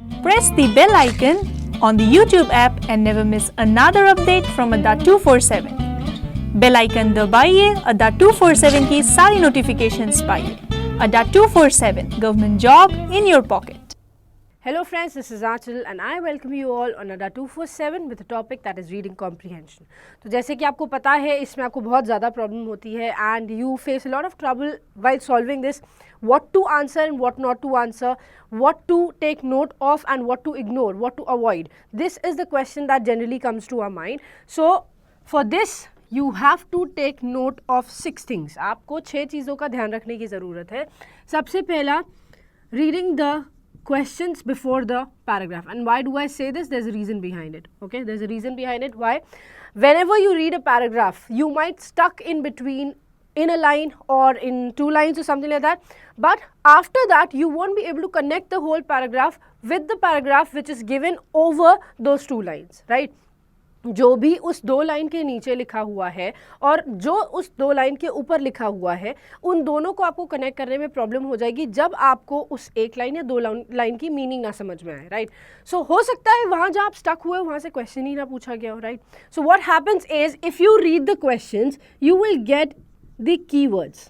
Press the bell icon on the YouTube app and never miss another update from Adda 247. Bell icon दबाइए, अड्डा 247 की सारी notifications पाइए. Adda 247, government job in your pocket. Hello friends, this is Anchal and I welcome you all on Adda 247 with a topic that is reading comprehension. तो जैसे कि आपको पता है इसमें आपको बहुत ज़्यादा प्रॉब्लम होती है and you face a lot of trouble while solving this. What to answer and what not to answer, what to take note of and what to ignore, what to avoid. This is the question that generally comes to our mind. So for this you have to take note of 6 things. आपको 6 चीज़ों का ध्यान रखने की ज़रूरत है. सबसे पहला, reading the questions before the paragraph. And why do I say this? There's a reason behind it. Okay, there's a reason behind it. Why? Whenever you read a paragraph, you might stuck in between in a line or in 2 lines or something like that. But after that, you won't be able to connect the whole paragraph with the paragraph which is given over those 2 lines, right? जो भी उस 2 line के नीचे लिखा हुआ है और जो उस 2 लाइन के ऊपर लिखा हुआ है, उन दोनों को आपको कनेक्ट करने में प्रॉब्लम हो जाएगी जब आपको उस 1 लाइन या 2 लाइन की मीनिंग ना समझ में आए, राइट? सो हो सकता है वहाँ जहाँ आप स्टक हुए वहाँ से क्वेश्चन ही ना पूछा गया हो, right? So what happens is if you read the questions you will get the keywords.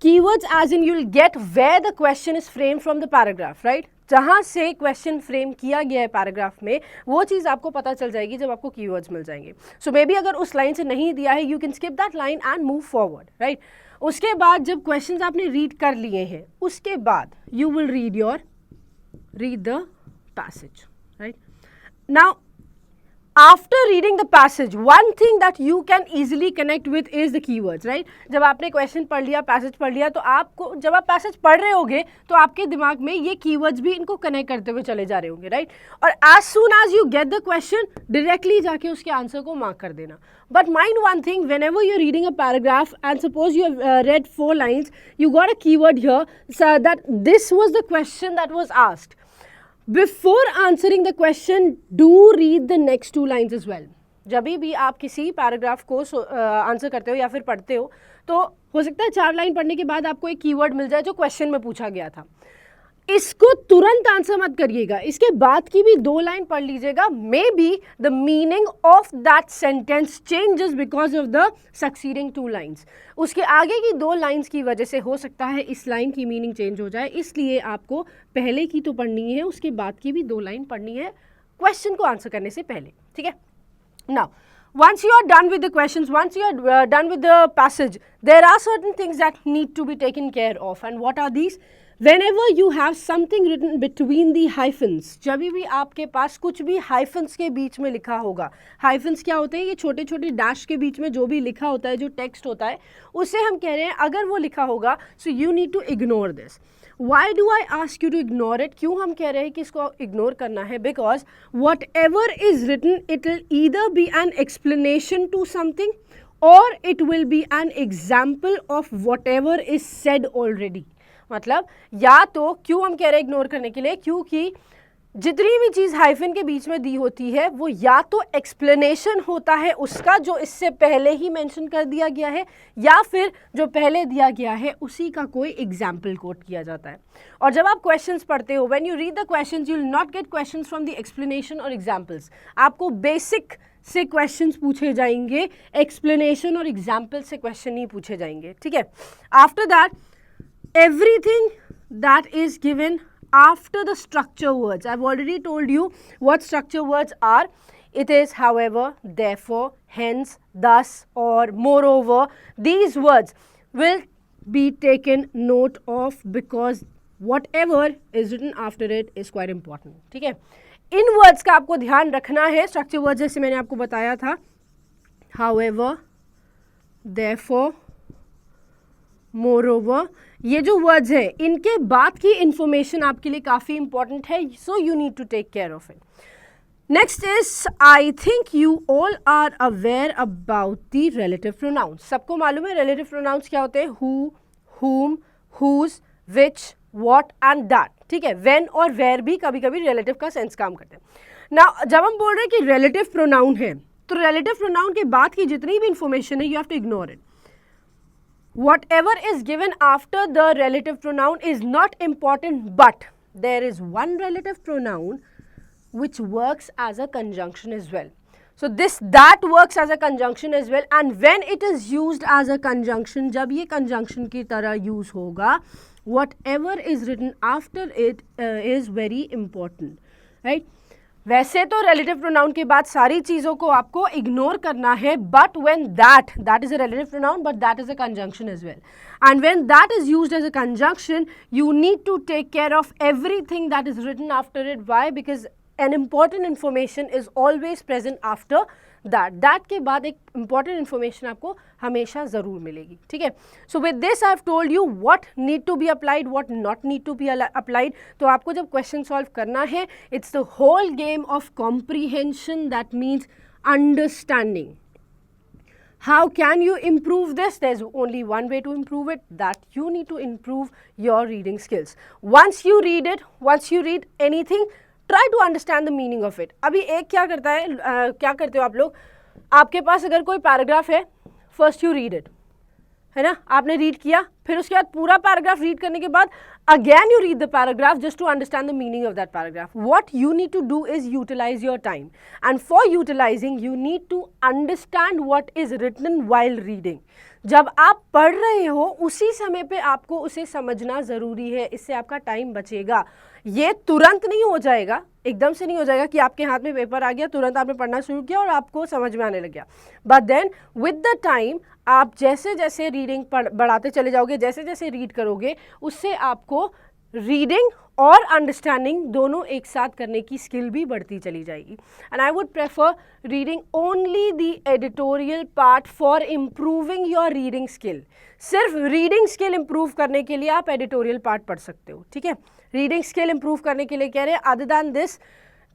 Keywords as in you will get where the question is framed from the paragraph, right? जहाँ से question frame किया गया है paragraph में, वो चीज़ आपको पता चल जाएगी जब आपको कीवर्ड्स मिल जाएंगे. सो मे बी अगर उस लाइन से नहीं दिया है, you can skip that line and move forward, right? उसके बाद जब क्वेश्चंस आपने रीड कर लिए हैं, उसके बाद you will read the passage, right? Now after reading the passage, one thing that you can easily connect with is the keywords, right? जब आपने क्वेश्चन पढ़ लिया, पैसेज पढ़ लिया, तो आपको जब आप पैसेज पढ़ रहे होगे तो आपके दिमाग में ये कीवर्ड्स भी इनको कनेक्ट करते हुए चले जा रहे होंगे, राइट? और as soon as you get the question, directly जाके उसके आंसर को मार्क कर देना. But mind one thing, whenever you're reading a paragraph and suppose you have read 4 lines, you got a keyword here, so that this was the question that was asked. Before answering the question, do read the next 2 lines as well. जब भी आप किसी paragraph को answer करते हो या फिर पढ़ते हो, तो हो सकता है 4 लाइन पढ़ने के बाद आपको एक कीवर्ड मिल जाए जो क्वेश्चन में पूछा गया था. इसको तुरंत आंसर मत करिएगा, इसके बाद की भी 2 लाइन पढ़ लीजिएगा. May be the meaning of that sentence changes because of the succeeding 2 lines. उसके आगे की 2 लाइन्स की वजह से हो सकता है इस लाइन की मीनिंग चेंज हो जाए, इसलिए आपको पहले की तो पढ़नी है, उसके बाद की भी 2 लाइन पढ़नी है क्वेश्चन को आंसर करने से पहले, ठीक है? Now once you are done with the questions, once you are done with the passage, there are certain things that need to be taken care of. And what are these? Whenever you have something written between the hyphens, जब भी आपके पास कुछ भी hyphens के बीच में लिखा होगा. hyphens क्या होते हैं? ये छोटे छोटे डैश के बीच में जो भी लिखा होता है, जो टेक्स्ट होता है, उसे हम कह रहे हैं अगर वो लिखा होगा, so you need to ignore this. Why do I ask you to ignore it? क्यों हम कह रहे हैं कि इसको इग्नोर करना है? Because whatever is written, it will either be an explanation to something or it will be an example of whatever is said already. मतलब या तो क्यों हम कह रहे हैं इग्नोर करने के लिए, क्योंकि जितनी भी चीज़ हाइफन के बीच में दी होती है वो या तो एक्सप्लेनेशन होता है उसका जो इससे पहले ही मेंशन कर दिया गया है, या फिर जो पहले दिया गया है उसी का कोई एग्जाम्पल कोट किया जाता है. और जब आप क्वेश्चंस पढ़ते हो, when you read the questions you will not gate questions from the explanation और एग्जाम्पल्स. आपको बेसिक से क्वेश्चंस पूछे जाएंगे, एक्सप्लेनेशन और एग्जाम्पल से क्वेश्चन नहीं पूछे जाएंगे, ठीक है? After that everything that is given after the structure words, I've already told you what structure words are. It is however, therefore, hence, thus or moreover. These words will be taken note of because whatever is written after it is quite important, ठीक है? इन words का आपको ध्यान रखना है. structure words जैसे मैंने आपको बताया था, however, therefore, moreover, ये जो वर्ड्स हैं इनके बाद की इंफॉर्मेशन आपके लिए काफ़ी इंपॉर्टेंट है, so you need to take care of it. Next is, I think you all are aware about the relative pronouns. सबको मालूम है रिलेटिव प्रोनाउंस क्या होते हैं? Who, whom, whose, which, what and that, ठीक है? व्हेन और वेयर भी कभी कभी रिलेटिव का सेंस काम करते हैं. नाउ जब हम बोल रहे हैं कि रिलेटिव प्रोनाउन है, तो रिलेटिव प्रोनाउन के बाद की जितनी भी इंफॉर्मेशन है you have to ignore it. Whatever is given after the relative pronoun is not important, but there is one relative pronoun which works as a conjunction as well. So that works as a conjunction as well, and when it is used as a conjunction, जब ये conjunction की तरह use होगा, whatever is written after it is very important, right? वैसे तो relative pronoun के बाद सारी चीज़ों को आपको ignore करना है, but when that is a relative pronoun, but that is a conjunction as well, and when that is used as a conjunction, you need to take care of everything that is written after it. Why? Because an important information is always present after that के बाद एक important information आपको हमेशा ज़रूर मिलेगी, ठीक है. So with this I have told you what need to be applied, what not need to be applied. तो आपको जब question solve करना है, it's the whole game of comprehension, that means understanding. How can you improve this? There's only one way to improve it, that you need to improve your reading skills. Once you read anything, try to understand the meaning of it. अभी एक क्या करता है, क्या करते हो आप लोग, आपके पास अगर कोई पैराग्राफ है, फर्स्ट यू रीड इट, है ना, आपने रीड किया, फिर उसके बाद पूरा पैराग्राफ रीड करने के बाद again you read the paragraph just to understand the meaning of that paragraph. What you need to do is utilise your time, and for utilising you need to understand what is written while reading. जब आप पढ़ रहे हो उसी समय पे आपको उसे समझना ज़रूरी है, इससे आपका टाइम बचेगा. ये तुरंत नहीं हो जाएगा, एकदम से नहीं हो जाएगा कि आपके हाथ में पेपर आ गया, तुरंत आपने पढ़ना शुरू किया और आपको समझ में आने लग गया. But then with the time आप जैसे जैसे रीडिंग बढ़ाते चले जाओगे, जैसे जैसे रीड करोगे, उससे आपको रीडिंग और अंडरस्टैंडिंग दोनों एक साथ करने की स्किल भी बढ़ती चली जाएगी. And I would prefer reading only the editorial part for improving your reading skill. सिर्फ रीडिंग स्किल इम्प्रूव करने के लिए आप एडिटोरियल पार्ट पढ़ सकते हो, ठीक है. रीडिंग स्किल इम्प्रूव करने के लिए कह रहे हैं, अदर दैन दिस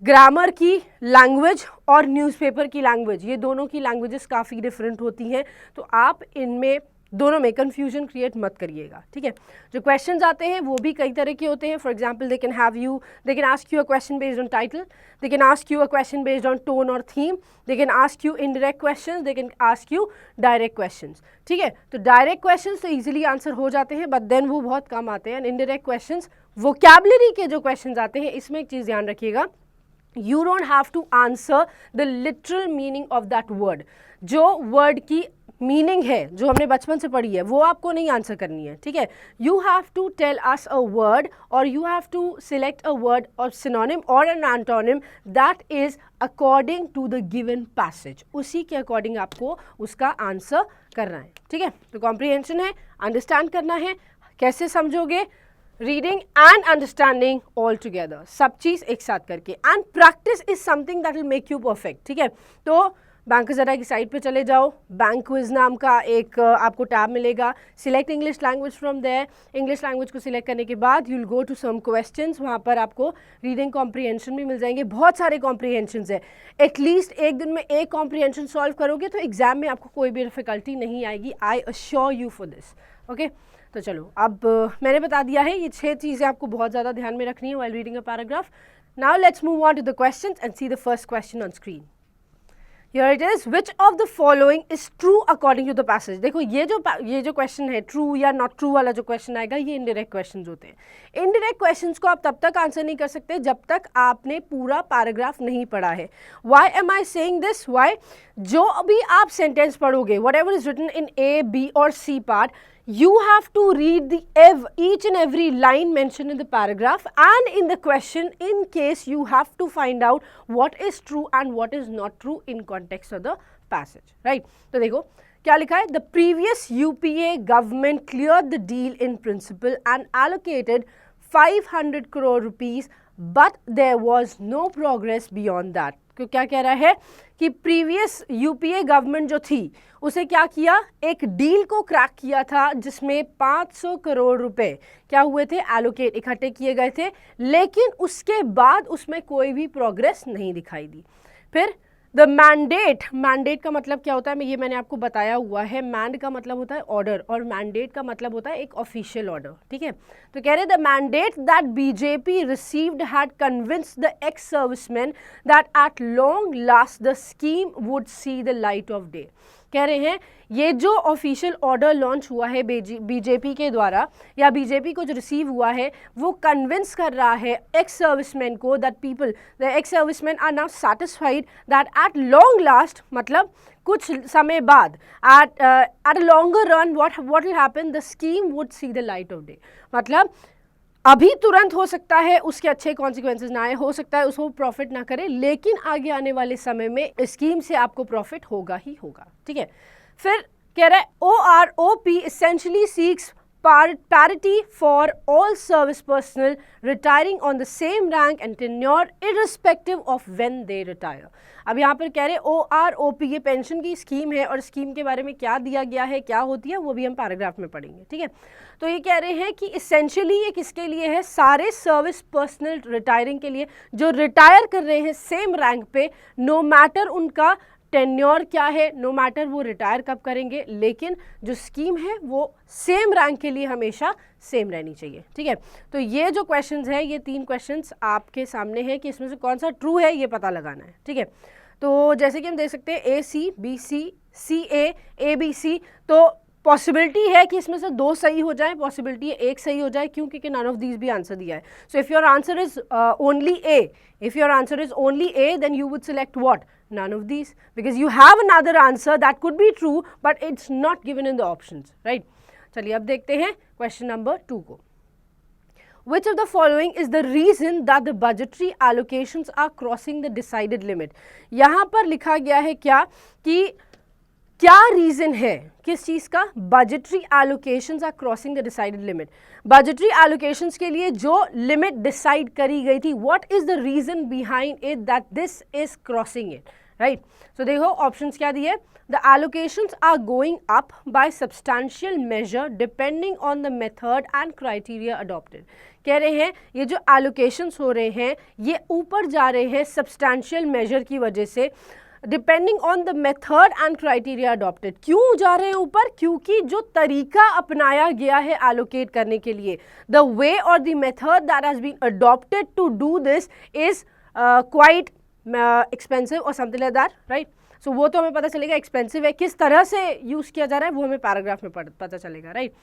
ग्रामर की लैंग्वेज और न्यूज़पेपर की लैंग्वेज, ये दोनों की लैंग्वेजेस काफ़ी डिफरेंट होती हैं, तो आप इनमें दोनों में कन्फ्यूजन क्रिएट मत करिएगा, ठीक है. जो क्वेश्चंस आते हैं वो भी कई तरह के होते हैं. For example they can ask you a question based on title, they can ask you a question based on tone और theme, they can ask you indirect questions, they can ask you direct questions, ठीक है. तो direct questions तो easily answer हो जाते हैं, but then वो बहुत कम आते हैं. इनडायरेक्ट क्वेश्चंस, वोकैबुलरी के जो क्वेश्चंस आते हैं, इसमें एक चीज़ ध्यान रखिएगा, you don't have to answer the literal meaning of that word. जो वर्ड की मीनिंग है जो हमने बचपन से पढ़ी है वो आपको नहीं आंसर करनी है, ठीक है. You have to tell us a word, और you have to select a word और सिनोनिम और an antonym that is according to the given passage. उसी के अकॉर्डिंग आपको उसका आंसर करना है, ठीक है. तो कॉम्प्रिहेंशन है, अंडरस्टैंड करना है. कैसे समझोगे? Reading and understanding all together, सब चीज़ एक साथ करके. And practice is something that will make you perfect, ठीक है. तो बैंक ज़रा की साइट पे चले जाओ, बैंक क्विज नाम का एक आपको टैब मिलेगा, select English language from there. English language को सिलेक्ट करने के बाद you will go to some questions, वहाँ पर आपको रीडिंग कॉम्प्रिहेंशन भी मिल जाएंगे. बहुत सारे कॉम्प्रिहेंशंस है, एटलीस्ट एक दिन में एक कॉम्प्रिहेंशन सॉल्व करोगे तो एग्जाम में आपको कोई भी डिफिकल्टी नहीं आएगी. I assure you for this, okay. तो चलो, अब मैंने बता दिया है ये 6 चीज़ें आपको बहुत ज़्यादा ध्यान में रखनी है while reading a paragraph. Now let's move on to the questions and see the first question on screen. Here it is. Which of the following is true according to the passage? देखो ये जो question है true या not true वाला जो question आएगा, ये indirect questions होते हैं. इनडायरेक्ट क्वेश्चंस को आप तब तक आंसर नहीं कर सकते जब तक आपने पूरा पैराग्राफ नहीं पढ़ा है. Why am I saying this? Why? जो अभी आप सेंटेंस पढ़ोगे, whatever is written in A, B or C part, you have to read each and every line mentioned in the paragraph and in the question, in case you have to find out what is true and what is not true in context of the passage, right? तो देखो क्या लिखा है, the previous UPA government cleared the deal in principle and allocated 500 crore rupees, but there was no progress beyond that. तो क्या कह रहा है कि प्रीवियस यूपीए गवर्नमेंट जो थी उसे क्या किया, एक डील को क्रैक किया था जिसमें 500 करोड़ रुपए क्या हुए थे, एलोकेट, इकट्ठे किए गए थे, लेकिन उसके बाद उसमें कोई भी प्रोग्रेस नहीं दिखाई दी. फिर द मैंडेट का मतलब क्या होता है, ये मैंने आपको बताया हुआ है. मैंड का मतलब होता है ऑर्डर और मैंडेट का मतलब होता है एक ऑफिशियल ऑर्डर, ठीक है. तो कह रहे the mandate that BJP received had convinced the ex serviceman that at long last the scheme would see the light of day. कह रहे हैं ये जो ऑफिशियल ऑर्डर लॉन्च हुआ है बीजेपी के द्वारा या बीजेपी को जो रिसीव हुआ है वो कन्विंस कर रहा है एक्स सर्विसमैन को that people the ex serviceman are now satisfied that at long last, मतलब कुछ समय बाद at a longer run what will happen, the scheme would see the light of day. मतलब अभी तुरंत हो सकता है उसके अच्छे कॉन्सिक्वेंसेज ना आए, हो सकता है उसको प्रॉफिट ना करे, लेकिन आगे आने वाले समय में स्कीम से आपको प्रॉफिट होगा ही होगा। ठीक है, फिर कह रहा है OROP essentially seeks parity for all service personnel retiring on the same rank and tenure irrespective of when they retire। अब यहाँ पर कह रहे हैं OROP ये पेंशन की स्कीम है और स्कीम के बारे में क्या दिया गया है, क्या होती है, वो भी हम पैराग्राफ में पढ़ेंगे। ठीक है, तो ये कह रहे हैं कि इसेंशियली ये किसके लिए है, सारे सर्विस पर्सनल रिटायरिंग के लिए जो रिटायर कर रहे हैं सेम रैंक पे, नो मैटर उनका टेन्योर क्या है, नो मैटर वो रिटायर कब करेंगे, लेकिन जो स्कीम है वो सेम रैंक के लिए हमेशा सेम रहनी चाहिए। ठीक है, तो ये जो क्वेश्चंस हैं ये 3 क्वेश्चंस आपके सामने हैं कि इसमें से कौन सा ट्रू है ये पता लगाना है। ठीक है, तो जैसे कि हम देख सकते हैं AC BC CA ABC, तो पॉसिबिलिटी है कि इसमें से 2 सही हो जाए, पॉसिबिलिटी है 1 सही हो जाए, क्योंकि नन ऑफ दीज भी आंसर दिया है। So if your answer is only A, if your answer is only A, then you would select what? None of these, because you have another answer that could be true but it's not given in the options, right? चलिए अब देखते हैं question number 2 को। Which of the following is the reason that the budgetary allocations are crossing the decided limit? यहाँ पर लिखा गया है कि क्या रीजन है किस चीज का, budgetary allocations are crossing the decided limit. Budgetary allocations के लिए जो लिमिट डिसाइड करी गई थी, what is the reason behind it that this is crossing it, right? So देखो ऑप्शंस क्या दिए, the allocations are going up by substantial major depending on the method and criteria adopted. कह रहे हैं ये जो एलोकेशंस हो रहे हैं ये ऊपर जा रहे हैं सब्सटैंशियल मेजर की वजह से, depending on the method and criteria adopted. क्यों जा रहे हैं ऊपर, क्योंकि जो तरीका अपनाया गया है एलोकेट करने के लिए, द वे और the method that has been adopted to do this is quite expensive और something like that, right? So वो तो हमें पता चलेगा एक्सपेंसिव है, किस तरह से यूज़ किया जा रहा है वो हमें पैराग्राफ में पता चलेगा, राइट?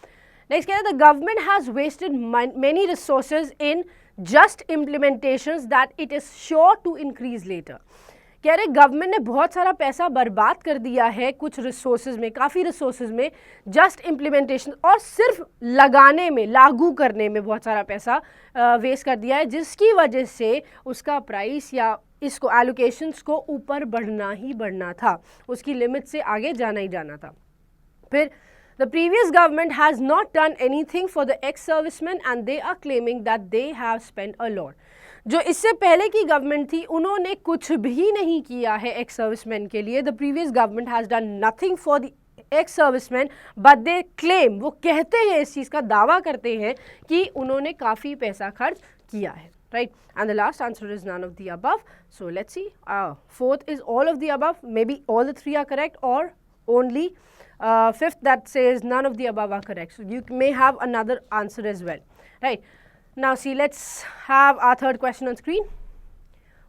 नेक्स्ट क्या है, the government has wasted many resources in just implementations that it is sure to increase later. कह रहे गवर्नमेंट ने बहुत सारा पैसा बर्बाद कर दिया है कुछ रिसोर्सेज में, काफ़ी रिसोर्सेज में जस्ट इम्प्लीमेंटेशन और सिर्फ लगाने में, लागू करने में बहुत सारा पैसा वेस्ट कर दिया है, जिसकी वजह से उसका प्राइस या इसको एलोकेशंस को ऊपर बढ़ना ही बढ़ना था, उसकी लिमिट से आगे जाना ही जाना था। फिर the previous government has not done anything for the ex-servicemen and they are claiming that they have spent a lot। जो इससे पहले की गवर्नमेंट थी उन्होंने कुछ भी नहीं किया है एक्स सर्विसमैन के लिए। The previous government has done nothing for the ex serviceman but they claim, वो कहते हैं, इस चीज़ का दावा करते हैं कि उन्होंने काफ़ी पैसा खर्च किया है, right? And the last answer is none of the above. So let's see. Fourth is all of the above. Maybe all the 3 are correct or only fifth that says none of the above are correct. So you may have another answer as well, right? Now see, let's have our third question on screen.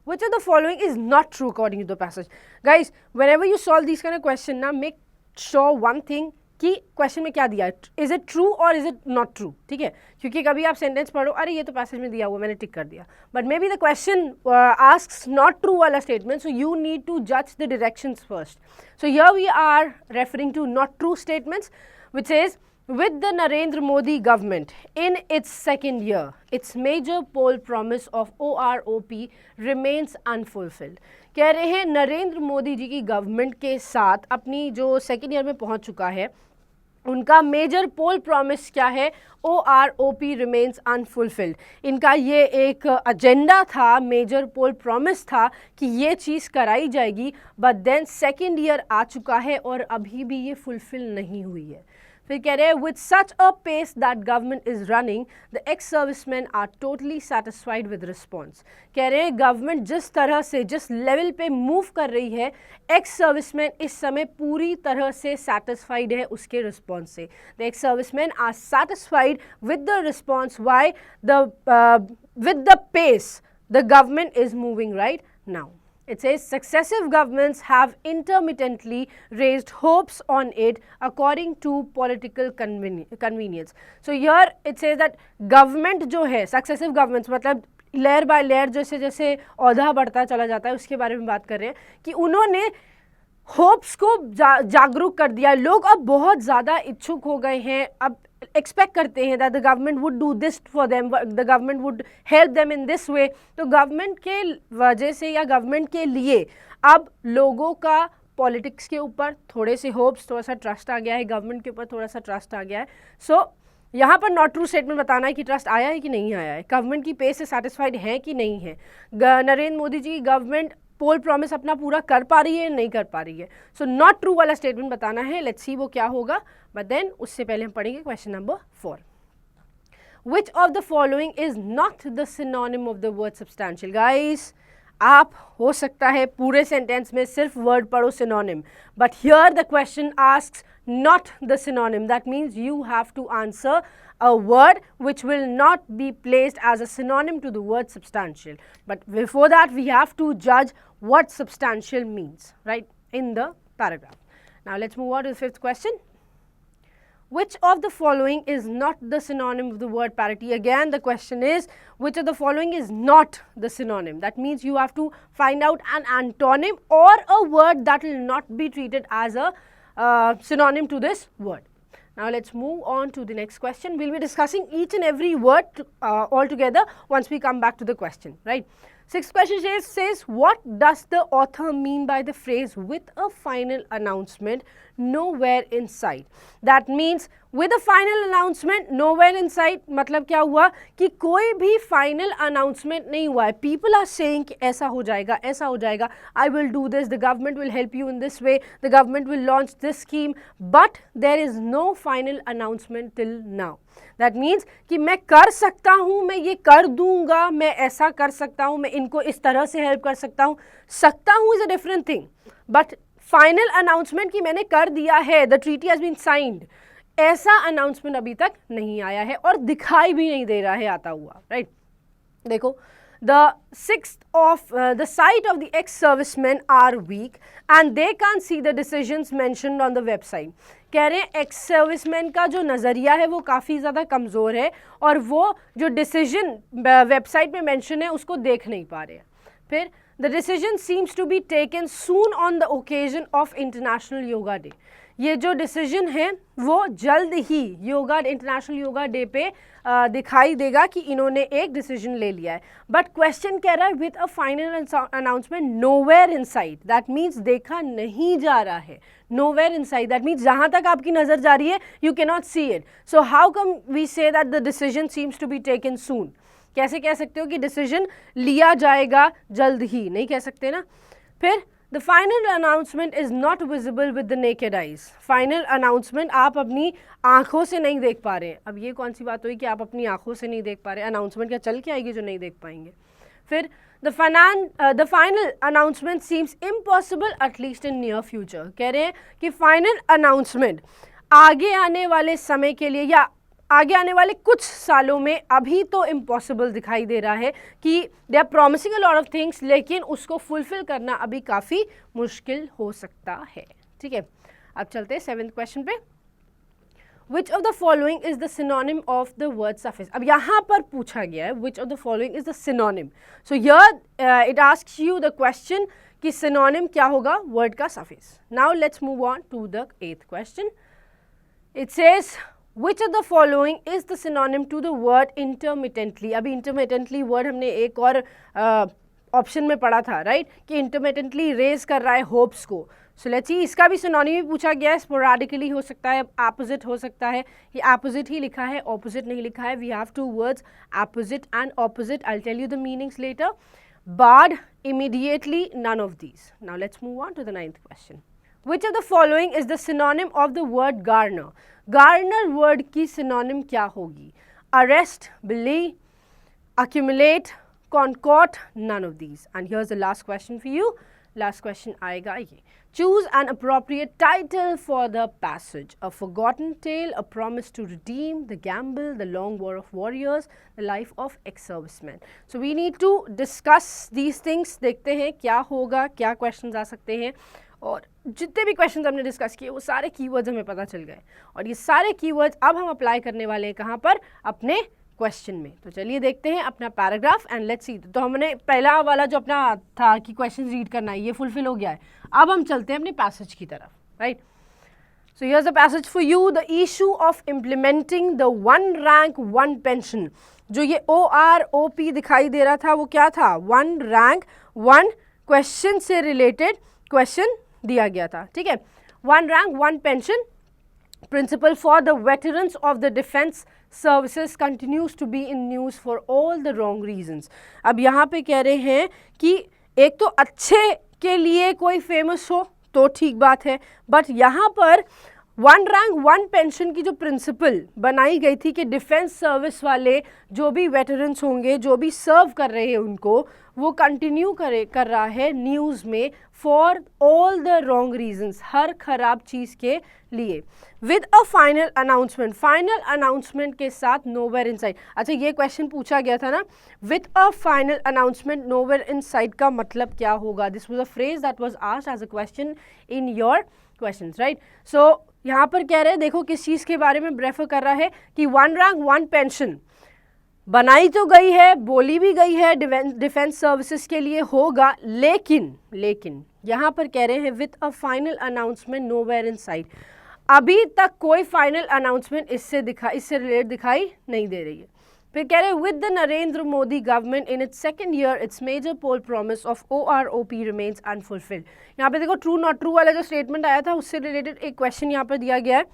Which of the following is not true according to the passage? Guys, whenever you solve these kind of question, now make sure one thing कि question में क्या दिया है, is it true और is it not true, ठीक है? क्योंकि कभी आप सेंटेंस पढ़ो, अरे ये तो पैसेज में दिया हुआ मैंने टिक कर दिया, but maybe the question asks not true वाला statement, so you need to जज the directions first. So here we are referring to not true statements which is with the Narendra Modi government in its second year, its major poll promise of OROP remains unfulfilled। कह रहे हैं नरेंद्र मोदी जी की government के साथ अपनी जो second year में पहुंच चुका है, उनका मेजर पोल प्रॉमिस क्या है, OROP रिमेन्स अनफुलफिल्ड। इनका ये एक एजेंडा था, मेजर पोल प्रॉमिस था कि ये चीज़ कराई जाएगी, बट देन सेकेंड ईयर आ चुका है और अभी भी ये फुलफिल नहीं हुई है। फिर कह रहे हैं with such a pace that government is running the ex serviceman are totally satisfied with response. कह रहे हैं गवर्नमेंट जिस तरह से, जिस लेवल पे मूव कर रही है, एक्स सर्विसमैन इस समय पूरी तरह से सेटिस्फाइड है उसके रिस्पॉन्स से। The ex serviceman are satisfied with the response, why with the pace the government is moving right now. It says successive governments have intermittently raised hopes on it according to political convenience. So here it says that government जो है, successive governments मतलब layer by layer जैसे जैसे औहदा बढ़ता चला जाता है उसके बारे में बात कर रहे हैं कि उन्होंने होप्स को जागरूक कर दिया. लोग अब बहुत ज़्यादा इच्छुक हो गए हैं, अब एक्सपेक्ट करते हैं that the government would do this for them, the government would help them in this way. तो गवर्नमेंट के वजह से या गवर्नमेंट के लिए अब लोगों का पॉलिटिक्स के ऊपर थोड़े से होप्स, थोड़ा सा ट्रस्ट आ गया है, गवर्नमेंट के ऊपर थोड़ा सा ट्रस्ट आ गया है. सो यहाँ पर नॉट ट्रू स्टेटमेंट बताना है कि ट्रस्ट आया है कि नहीं आया है, गवर्नमेंट की पे से सेटिस्फाइड है कि नहीं है, नरेंद्र मोदी जी की गवर्नमेंट पोल प्रॉमिस अपना पूरा कर पा रही है नहीं कर पा रही है. सो नॉट ट्रू वाला स्टेटमेंट बताना है. लेट्स सी वो क्या होगा, बट देन उससे पहले हम पढ़ेंगे question number 4. Which of the following is not the synonym of the word substantial? Guys, आप हो सकता है पूरे सेंटेंस में सिर्फ वर्ड पढ़ो synonym, but here the question asks not the synonym. That means you have to answer a word which will not be placed as a synonym to the word substantial. But before that, we have to judge what substantial means, right, in the paragraph. Now let's move on to the fifth question. Which of the following is not the synonym of the word parity? Again, the question is, which of the following is not the synonym? That means you have to find out an antonym or a word that will not be treated as a synonym to this word. Now let's move on to the next question. We'll be discussing each and every word all together once we come back to the question, right? Sixth question says, what does the author mean by the phrase with a final announcement nowhere in sight? That means with a final announcement nowhere in sight मतलब क्या हुआ कि कोई भी final announcement नहीं हुआ है. People are saying कि ऐसा हो जाएगा, ऐसा हो जाएगा, I will do this, the government will help you in this way, the government will launch this scheme, but there is no final announcement till now. That means कि मैं कर सकता हूँ, मैं ये कर दूंगा, मैं ऐसा कर सकता हूँ, मैं इनको इस तरह से हेल्प कर सकता हूँ is a different thing, but final announcement कि मैंने कर दिया है, the treaty has been signed, ऐसा अनाउंसमेंट अभी तक नहीं आया है और दिखाई भी नहीं दे रहा है आता हुआ, राइट? देखो, the sight of the ex serviceman are weak and they can't see the decisions mentioned on the website. कह रहे हैं एक्स सर्विसमैन का जो नज़रिया है वो काफ़ी ज़्यादा कमज़ोर है और वो जो डिसीजन वेबसाइट में मेंशन है उसको देख नहीं पा रहे हैं. फिर The decision seems to be taken soon on the occasion of International Yoga Day. ये जो डिसीजन है वो जल्द ही इंटरनेशनल योगा डे पे दिखाई देगा कि इन्होंने एक डिसीजन ले लिया है. बट क्वेश्चन कह रहा है with a final announcement nowhere in sight. That means देखा नहीं जा रहा है. Nowhere in sight that means जहाँ तक आपकी नज़र जा रही है you can not see it. So how come we say that the decision seems to be taken soon? कैसे कह सकते हो कि डिसीजन लिया जाएगा जल्द ही? नहीं कह सकते ना. फिर the final announcement is not visible with the naked eyes. Final announcement आप अपनी आंखों से नहीं देख पा रहे हैं. अब ये कौन सी बात हुई कि आप अपनी आंखों से नहीं देख पा रहे? अनाउंसमेंट क्या चल के आएगी जो नहीं देख पाएंगे? फिर the final announcement seems impossible at least in near future. कह रहे हैं कि फाइनल अनाउंसमेंट आगे आने वाले समय के लिए या आगे आने वाले कुछ सालों में अभी तो इम्पॉसिबल दिखाई दे रहा है कि they are promising a lot of things, लेकिन उसको फुलफिल करना अभी काफ़ी मुश्किल हो सकता है. ठीक है, अब चलते हैं 7th क्वेश्चन पे. Which of the following is the synonym of the word suffix? अब यहाँ पर पूछा गया है which of the following is the synonym. So here it asks you the question कि सिनोनिम क्या होगा वर्ड का suffix. Now let's move on to the 8th question. It says Which of the following is the synonym to the word intermittently? अभी intermittently word हमने एक और option में पढ़ा था, राइट, कि intermittently रेज कर रहा है होप्स को. सो लेट्स सी, इसका भी सिनोनिम भी पूछा गया है. स्पोराडिकली हो सकता है, एपोजिट हो सकता है. ये एपोजिट ही लिखा है, ऑपोजिट नहीं लिखा है. We have two words apposite and opposite. I will tell you the meanings later. Barred, immediately, none of these. Now let's move on to the 9th question. Which of the following is the synonym of the word garner? Garner word की synonym क्या होगी? Arrest, belay, accumulate, concord, none of these. And here's the last question for you. Last question आएगा ये, choose an appropriate title for the passage, a forgotten tale, a promise to redeem, the gamble, the long war of warriors, the life of ex serviceman. So we need to discuss these things, देखते हैं क्या होगा, क्या question आ सकते हैं, और जितने भी क्वेश्चन हमने डिस्कस किए वो सारे कीवर्ड्स हमें पता चल गए, और ये सारे कीवर्ड्स अब हम अप्लाई करने वाले हैं कहाँ पर, अपने क्वेश्चन में। तो चलिए देखते हैं अपना पैराग्राफ एंड लेट्स सी। तो हमने पहला वाला जो अपना था कि क्वेश्चन रीड करना है, ये फुलफिल हो गया है। अब हम चलते हैं अपने पैसेज की तरफ, right. So here's the passage for you, the issue of implementing the one rank one pension. जो ये OROP दिखाई दे रहा था वो क्या था, वन रैंक वन क्वेश्चन से रिलेटेड क्वेश्चन दिया गया था, ठीक है। One rank one pension principle for the veterans of the defense services continues to be in news for all the wrong reasons। अब यहाँ पे कह रहे हैं कि एक तो अच्छे के लिए कोई फेमस हो तो ठीक बात है, बट यहाँ पर वन रैंक वन पेंशन की जो प्रिंसिपल बनाई गई थी कि डिफेंस सर्विस वाले जो भी वेटरन्स होंगे, जो भी सर्व कर रहे हैं उनको, वो कंटिन्यू कर रहा है न्यूज़ में for all the wrong reasons, हर खराब चीज़ के लिए, with a final announcement, final announcement के साथ नोवेयर इन साइट। अच्छा, ये क्वेश्चन पूछा गया था ना, with a final announcement nowhere in sight का मतलब क्या होगा? This was a phrase that was asked as a question in your questions, right. So यहाँ पर कह रहे हैं, देखो किस चीज़ के बारे में रेफर कर रहा है कि वन रैंक वन पेंशन बनाई तो गई है, बोली भी गई है डिफेंस सर्विसेज के लिए होगा, लेकिन यहाँ पर कह रहे हैं with a final announcement nowhere in site, अभी तक कोई फाइनल अनाउंसमेंट इससे रिलेटेड दिखाई नहीं दे रही है। फिर कह रहे हैं with the Narendra Modi government in its second year its major poll promise of OROP remains unfulfilled. यहाँ पे देखो ट्रू नॉट ट्रू वाला जो स्टेटमेंट आया था उससे रिलेटेड एक क्वेश्चन यहाँ पर दिया गया है,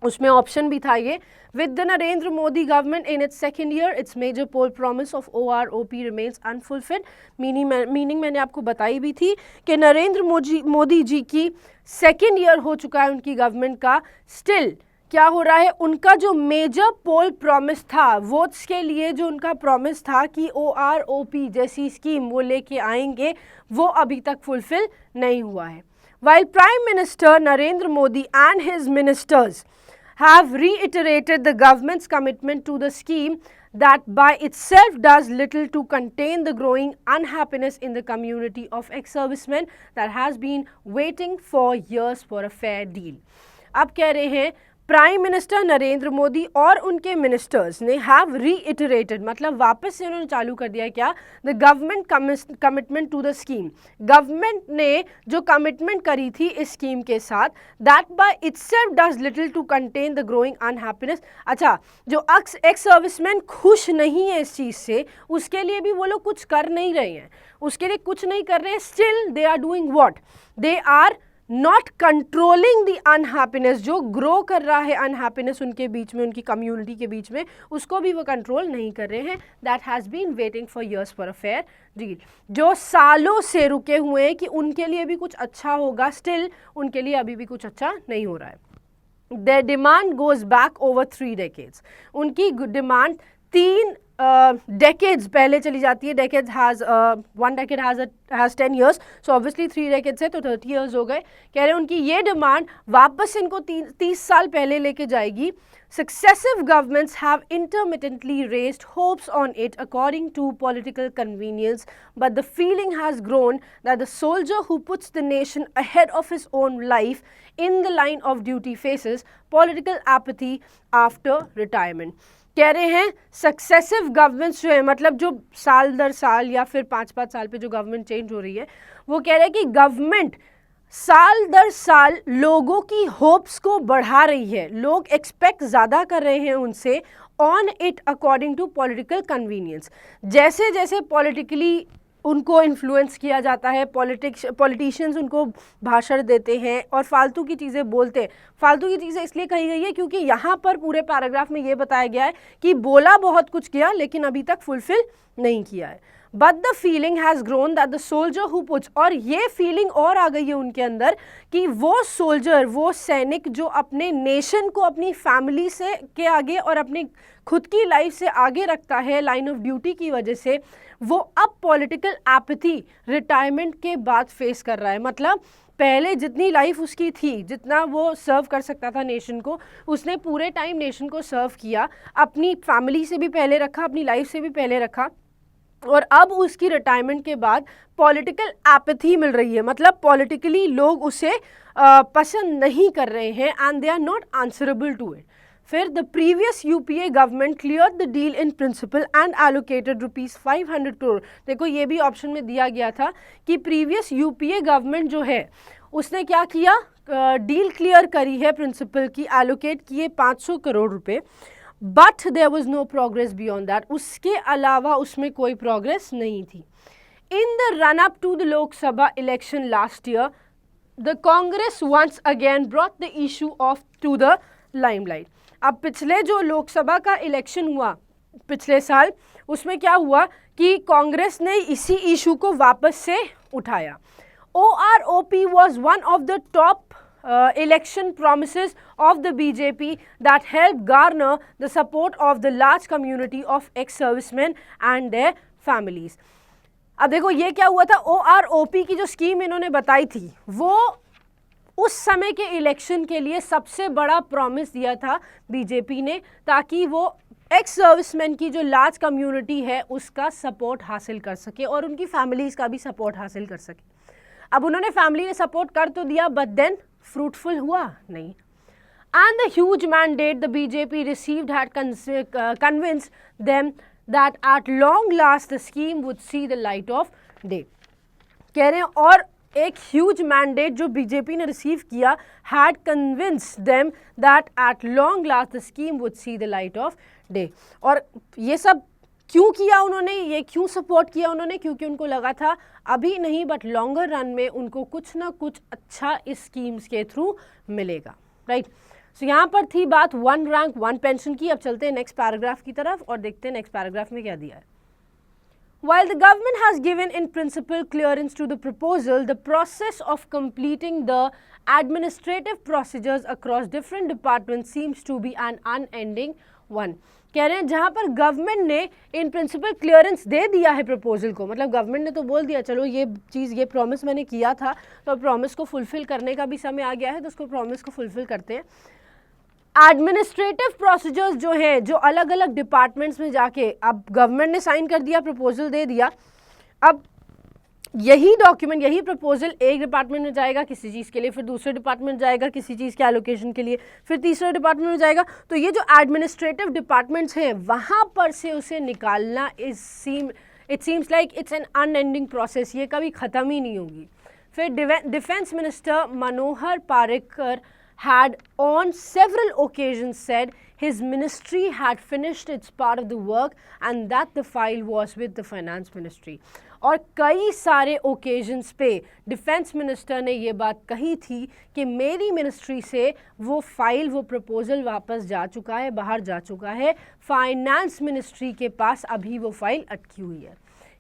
उसमें ऑप्शन भी था ये, with the Narendra Modi government in its second year its major poll promise of OROP remains unfulfilled. Meaning मैंने आपको बताई भी थी कि नरेंद्र मोदी जी की सेकंड ईयर हो चुका है उनकी गवर्नमेंट का, स्टिल क्या हो रहा है, उनका जो मेजर पोल प्रॉमिस था, वोट्स के लिए जो उनका प्रॉमिस था कि OROP जैसी स्कीम वो लेके आएंगे, वो अभी तक फुलफिल नहीं हुआ है। While Prime Minister Narendra Modi and his ministers have reiterated the government's commitment to the scheme that by itself does little to contain the growing unhappiness in the community of ex-servicemen that has been waiting for years for a fair deal। अब कह रहे हैं prime minister Narendra Modi और उनके ministers ने have reiterated, मतलब वापस से उन्होंने चालू कर दिया क्या, the government commitment to the scheme, government ने जो कमिटमेंट करी थी इस स्कीम के साथ, that by itself does little to contain the growing unhappiness. अच्छा, जो एक्स सर्विसमैन खुश नहीं है इस चीज़ से, उसके लिए भी वो लोग कुछ कर नहीं रहे हैं, उसके लिए कुछ नहीं कर रहे हैं, still they are doing what, they are not controlling the unhappiness, जो ग्रो कर रहा है अनहैप्पीनेस उनके बीच में, उनकी कम्युनिटी के बीच में, उसको भी वो कंट्रोल नहीं कर रहे हैं। That has been waiting for years for a fair deal, जो सालों से रुके हुए हैं कि उनके लिए भी कुछ अच्छा होगा, स्टिल उनके लिए अभी भी कुछ अच्छा नहीं हो रहा है। Their demand goes back over 3 decades, उनकी डिमांड 3 decades पहले चली जाती है। decades has one decade has 10 years, so obviously 3 decades है तो 30 years हो गए। कह रहे हैं उनकी ये डिमांड वापस इनको 30 साल पहले लेके जाएगी। Successive governments have intermittently raised hopes on it according to political convenience, but the feeling has grown that the soldier who puts the nation ahead of his own life in the line of duty faces political apathy after retirement। कह रहे हैं successive governments जो है, मतलब जो साल दर साल या फिर 5-5 साल पे जो गवर्नमेंट चेंज हो रही है, वो कह रहे हैं कि गवर्नमेंट साल दर साल लोगों की होप्स को बढ़ा रही है, लोग एक्सपेक्ट ज़्यादा कर रहे हैं उनसे on it according to political convenience. जैसे जैसे पॉलिटिकली उनको इन्फ्लुएंस किया जाता है, पॉलिटिशियंस उनको भाषण देते हैं और फालतू की चीज़ें बोलते हैं। फालतू की चीज़ें इसलिए कही गई है क्योंकि यहाँ पर पूरे पैराग्राफ में ये बताया गया है कि बोला बहुत कुछ किया लेकिन अभी तक फुलफिल नहीं किया है। But the feeling has grown that the soldier who puts, और ये फीलिंग और आ गई है उनके अंदर कि वो सोल्जर, वो सैनिक जो अपने नेशन को अपनी फैमिली से के आगे और अपनी खुद की लाइफ से आगे रखता है लाइन ऑफ ड्यूटी की वजह से, वो अब पॉलिटिकल एपैथी रिटायरमेंट के बाद फेस कर रहा है। मतलब पहले जितनी लाइफ उसकी थी, जितना वो सर्व कर सकता था नेशन को, उसने पूरे टाइम नेशन को सर्व किया, अपनी फैमिली से भी पहले रखा, अपनी लाइफ से भी पहले रखा, और अब उसकी रिटायरमेंट के बाद पॉलिटिकल एपैथी मिल रही है। मतलब पॉलिटिकली लोग उसे पसंद नहीं कर रहे हैं and they are not answerable to it. फिर the previous UPA government clear the deal in principle and allocated ₹500 crore. देखो ये भी ऑप्शन में दिया गया था कि प्रीवियस यूपीए गवर्नमेंट जो है उसने क्या किया, डील क्लियर करी है प्रिंसिपल की, एलोकेट किए 500 करोड़ रुपए, but there was no progress beyond that, उसके अलावा उसमें कोई प्रोग्रेस नहीं थी। In the run up to the Lok Sabha election last year the Congress once again brought the issue of to the limelight. अब पिछले जो लोकसभा का इलेक्शन हुआ पिछले साल, उसमें क्या हुआ कि कांग्रेस ने इसी इशू को वापस से उठाया। OROP was one of the top election promises of the BJP that helped garner the support of the large community of ex-servicemen and their families. अब देखो ये क्या हुआ था, OROP की जो स्कीम इन्होंने बताई थी वो उस समय के इलेक्शन के लिए सबसे बड़ा प्रॉमिस दिया था बीजेपी ने, ताकि वो एक्स सर्विसमैन की जो लार्ज कम्युनिटी है उसका सपोर्ट हासिल कर सके और उनकी फैमिलीज का भी सपोर्ट हासिल कर सके। अब उन्होंने फैमिली ने सपोर्ट कर तो दिया, बट देन फ्रूटफुल हुआ नहीं। And the huge mandate the BJP received had convinced them that at long last the scheme would see the light of day. कह रहे हैं और एक ह्यूज मैंडेट जो बीजेपी ने रिसीव किया had convinced them that at long last the scheme would see the light of day. और ये सब क्यों किया उन्होंने, ये क्यों सपोर्ट किया उन्होंने, क्योंकि उनको लगा था अभी नहीं बट लॉन्गर रन में उनको कुछ ना कुछ अच्छा इस स्कीम्स के थ्रू मिलेगा, राइट। सो यहाँ पर थी बात 1 रैंक 1 पेंशन की। अब चलते हैं नेक्स्ट पैराग्राफ की तरफ और देखते हैं नेक्स्ट पैराग्राफ में क्या दिया है। While the government has given in principle clearance to the proposal, the process of completing the administrative procedures across different departments seems to be an unending one. कह रहे हैं जहाँ पर गवर्नमेंट ने इन प्रिंसिपल क्लियरेंस दे दिया है proposal को, मतलब गवर्नमेंट ने तो बोल दिया चलो ये चीज़, ये प्रॉमिस मैंने किया था तो प्रॉमिस को फुलफिल करने का भी समय आ गया है, तो उसको प्रॉमिस को फुलफिल करते हैं। एडमिनिस्ट्रेटिव प्रोसीजर्स जो है, जो अलग अलग डिपार्टमेंट्स में जाके, अब गवर्नमेंट ने साइन कर दिया, प्रपोजल दे दिया, अब यही डॉक्यूमेंट, यही प्रपोजल एक डिपार्टमेंट में जाएगा किसी चीज़ के लिए, फिर दूसरे डिपार्टमेंट जाएगा किसी चीज़ के एलोकेशन के लिए, फिर तीसरे डिपार्टमेंट में जाएगा। तो ये जो एडमिनिस्ट्रेटिव डिपार्टमेंट्स हैं वहाँ पर से उसे निकालना it seems like it's an unending process, ये कभी ख़त्म ही नहीं होगी। फिर defence minister Manohar Parrikar had on several occasions said his ministry had finished its part of the work and that the file was with the finance ministry. और कई सारे occasions पे डिफेंस मिनिस्टर ने ये बात कही थी कि मेरी मिनिस्ट्री से वो फाइल, वो प्रपोजल वापस जा चुका है, बाहर जा चुका है, फाइनेंस मिनिस्ट्री के पास अभी वो फाइल अटकी हुई है।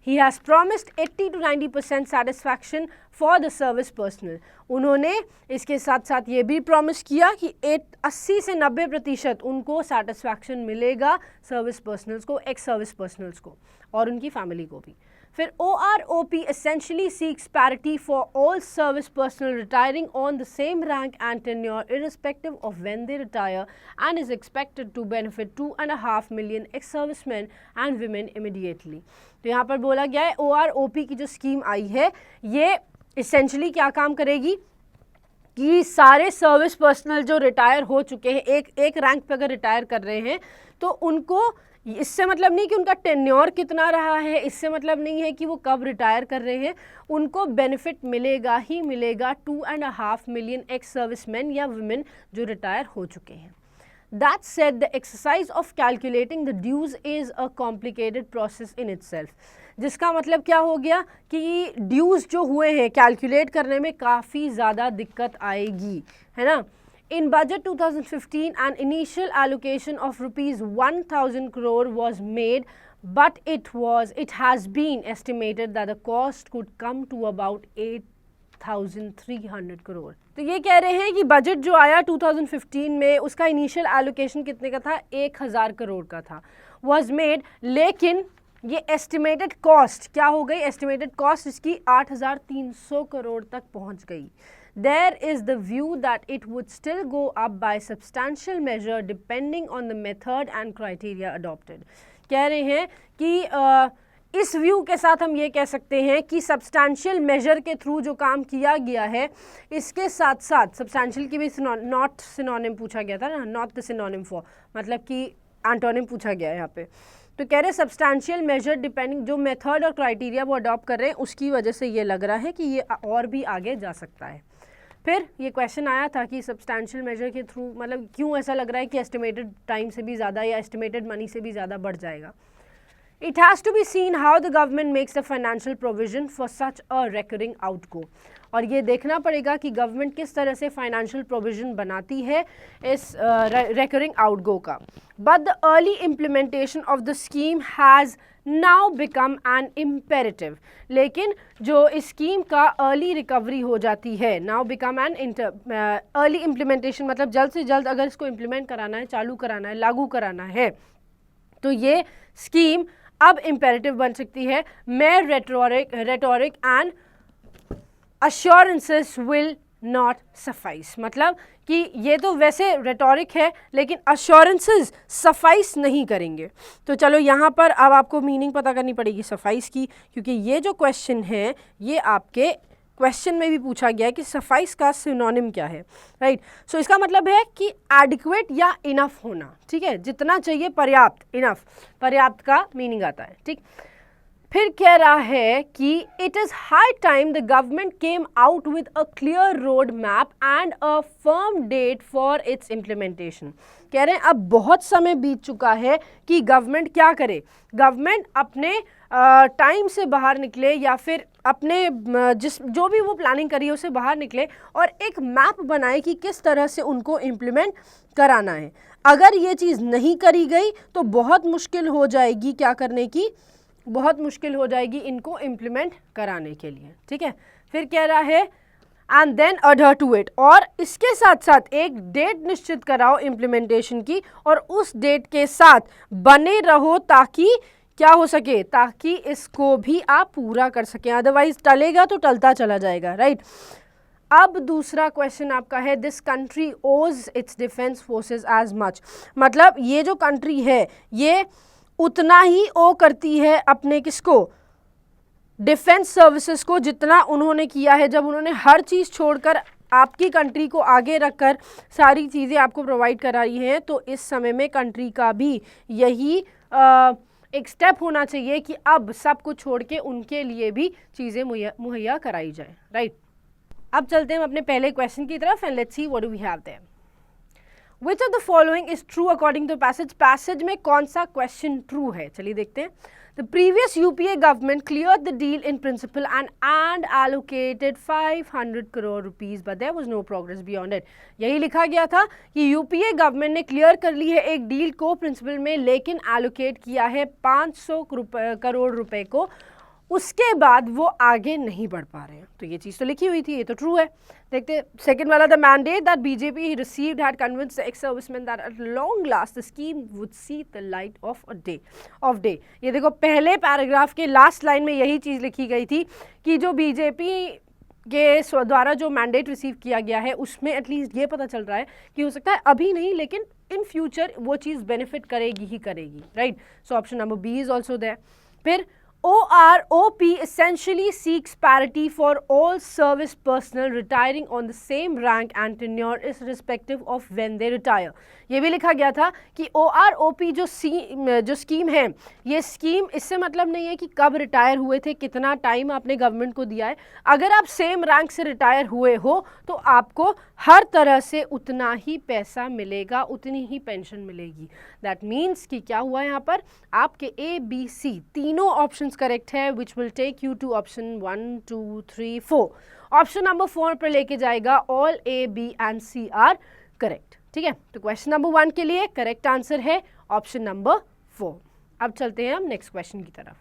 He has promised 80 to 90% satisfaction for the service personnel. उन्होंने इसके साथ साथ ये भी प्रॉमिस किया कि 80 से 90% उनको सेटिस्फैक्शन मिलेगा सर्विस पर्सनल्स को, एक्स सर्विस पर्सनल्स को और उनकी फैमिली को भी। फिर OROP essentially seeks parity for all service personnel retiring on the same rank and tenure irrespective of when they retire and is expected to benefit 2.5 million ex-servicemen and women immediately. तो यहाँ पर बोला गया है OROP की जो scheme आई है ये essentially क्या काम करेगी कि सारे सर्विस पर्सनल जो रिटायर हो चुके हैं, एक रैंक पे अगर रिटायर कर रहे हैं तो उनको, इससे मतलब नहीं कि उनका टेन्योर कितना रहा है, इससे मतलब नहीं है कि वो कब रिटायर कर रहे हैं, उनको बेनिफिट मिलेगा ही मिलेगा 2.5 मिलियन एक्स सर्विसमैन या वुमेन जो रिटायर हो चुके हैं। That said, the exercise of calculating the dues is a complicated process in itself. जिसका मतलब क्या हो गया कि ड्यूज़ जो हुए हैं कैलकुलेट करने में काफ़ी ज़्यादा दिक्कत आएगी, है ना। In budget 2015, an initial allocation of rupees 1,000 crore was made, but it has been estimated that the cost could come to about 8,300 crore. तो ये कह रहे हैं कि बजट जो आया 2015 में उसका इनिशियल एलोकेशन कितने का था, 1,000 करोड़ का था, was made, लेकिन ये एस्टिमेटेड कॉस्ट क्या हो गई, एस्टिमेटेड कॉस्ट इसकी 8,300 करोड़ तक पहुंच गई. There is the view that it would still go up by substantial measure depending on the method and criteria adopted. कह रहे हैं कि इस व्यू के साथ हम ये कह सकते हैं कि सब्सटैंशियल मेजर के थ्रू जो काम किया गया है, इसके साथ साथ सब्सटैंशियल की भी नॉट सिनोनिम पूछा गया था ना, नॉट द सिनोनिम फॉर, मतलब कि एंटोनिम पूछा गया है यहाँ पे. तो कह रहे सब्सटैंशियल मेजर डिपेंडिंग जो मेथड और क्राइटेरिया वो अडॉप्ट कर रहे हैं उसकी वजह से ये लग रहा है कि ये और भी आगे जा सकता है. फिर ये क्वेश्चन आया था कि सब्सटैंशियल मेजर के थ्रू मतलब क्यों ऐसा लग रहा है कि एस्टिमेटेड टाइम से भी ज़्यादा या एस्टिमेटेड मनी से भी ज़्यादा बढ़ जाएगा. It has to be seen how the government makes the financial provision for such a recurring outgo. और ये देखना पड़ेगा कि गवर्नमेंट किस तरह से फाइनेंशियल प्रोविजन बनाती है इस recurring outgo का. But the early implementation of the scheme has now become an imperative. लेकिन जो इस स्कीम का अर्ली रिकवरी हो जाती है, now become an early implementation मतलब जल्द से जल्द अगर इसको इम्प्लीमेंट कराना है, चालू कराना है, लागू कराना है, तो ये स्कीम अब इम्पेरेटिव बन सकती है. mere rhetoric and assurances will not suffice. मतलब कि ये तो वैसे रेटोरिक है लेकिन अश्योरेंसेस सफाइस नहीं करेंगे. तो चलो यहाँ पर अब आपको मीनिंग पता करनी पड़ेगी सफाइस की, क्योंकि ये जो क्वेश्चन है ये आपके क्वेश्चन में भी पूछा गया है कि सफाइस का सिनोनिम क्या है, राइट. सो इसका मतलब है कि एडिक्वेट या इनफ होना, ठीक है, जितना चाहिए पर्याप्त, इनफ, पर्याप्त का मीनिंग आता है, ठीक. फिर कह रहा है कि it is high time the government came out with a clear road map and a firm date for its implementation. कह रहे हैं अब बहुत समय बीत चुका है कि गवर्नमेंट क्या करे, गवर्नमेंट अपने टाइम से बाहर निकले या फिर अपने जो भी वो प्लानिंग करी है उससे बाहर निकले और एक मैप बनाए कि किस तरह से उनको इम्प्लीमेंट कराना है. अगर ये चीज़ नहीं करी गई तो बहुत मुश्किल हो जाएगी क्या करने की, बहुत मुश्किल हो जाएगी इनको इम्प्लीमेंट कराने के लिए, ठीक है. फिर कह रहा है and then adhere to it, और इसके साथ साथ एक डेट निश्चित कराओ इम्प्लीमेंटेशन की और उस डेट के साथ बने रहो ताकि क्या हो सके, ताकि इसको भी आप पूरा कर सकें, अदरवाइज टलेगा तो टलता चला जाएगा, राइट. अब दूसरा क्वेश्चन आपका है this country owes its defence forces as much. मतलब ये जो कंट्री है ये उतना ही ओ करती है अपने किसको, डिफेंस सर्विसेज को, जितना उन्होंने किया है जब उन्होंने हर चीज़ छोड़कर आपकी कंट्री को आगे रखकर सारी चीज़ें आपको प्रोवाइड करा रही हैं. तो इस समय में कंट्री का भी यही एक स्टेप होना चाहिए कि अब सब कुछ छोड़ के उनके लिए भी चीज़ें मुहैया कराई जाए, राइट. अब चलते हैं अपने पहले क्वेश्चन की तरफ and let's see what do we have there. Which of the following is true according to passage? Passage में कौन सा क्वेश्चन ट्रू है, चलिए देखते हैं. The previous UPA government cleared the deal in principle and allocated 500 crore rupees, but there was no progress beyond it. यही लिखा गया था कि यूपीए गवर्नमेंट ने क्लियर कर ली है एक डील को प्रिंसिपल में, लेकिन एलोकेट किया है 500 करोड़ रुपए को, उसके बाद वो आगे नहीं बढ़ पा रहे हैं. तो ये चीज़ तो लिखी हुई थी, ये तो ट्रू है. देखते सेकंड वाला, the mandate that BJP received had convinced the ex serviceman that at long last the scheme would see the light of day. ये देखो पहले पैराग्राफ के लास्ट लाइन में यही चीज़ लिखी गई थी कि जो बीजेपी के द्वारा जो मैंडेट रिसीव किया गया है उसमें एटलीस्ट ये पता चल रहा है कि हो सकता है अभी नहीं लेकिन इन फ्यूचर वो चीज़ बेनिफिट करेगी ही करेगी, right. So option number B is also there. फिर OROP essentially seeks parity for all service personnel retiring on the same rank and tenure irrespective of when they retire. ये भी लिखा गया था कि OROP जो स्कीम है, ये स्कीम इससे मतलब नहीं है कि कब रिटायर हुए थे, कितना टाइम आपने गवर्नमेंट को दिया है. अगर आप सेम रैंक से रिटायर हुए हो तो आपको हर तरह से उतना ही पैसा मिलेगा, उतनी ही पेंशन मिलेगी. दैट मीन्स कि क्या हुआ यहाँ पर, आपके ABC तीनों ऑप्शंस करेक्ट है, which will take you to option 1, 2, 3, 4. Option number 4 पर लेके जाएगा all A, B and C are correct. ठीक है, तो क्वेश्चन नंबर 1 के लिए करेक्ट आंसर है ऑप्शन नंबर 4। अब चलते हैं हम नेक्स्ट क्वेश्चन की तरफ।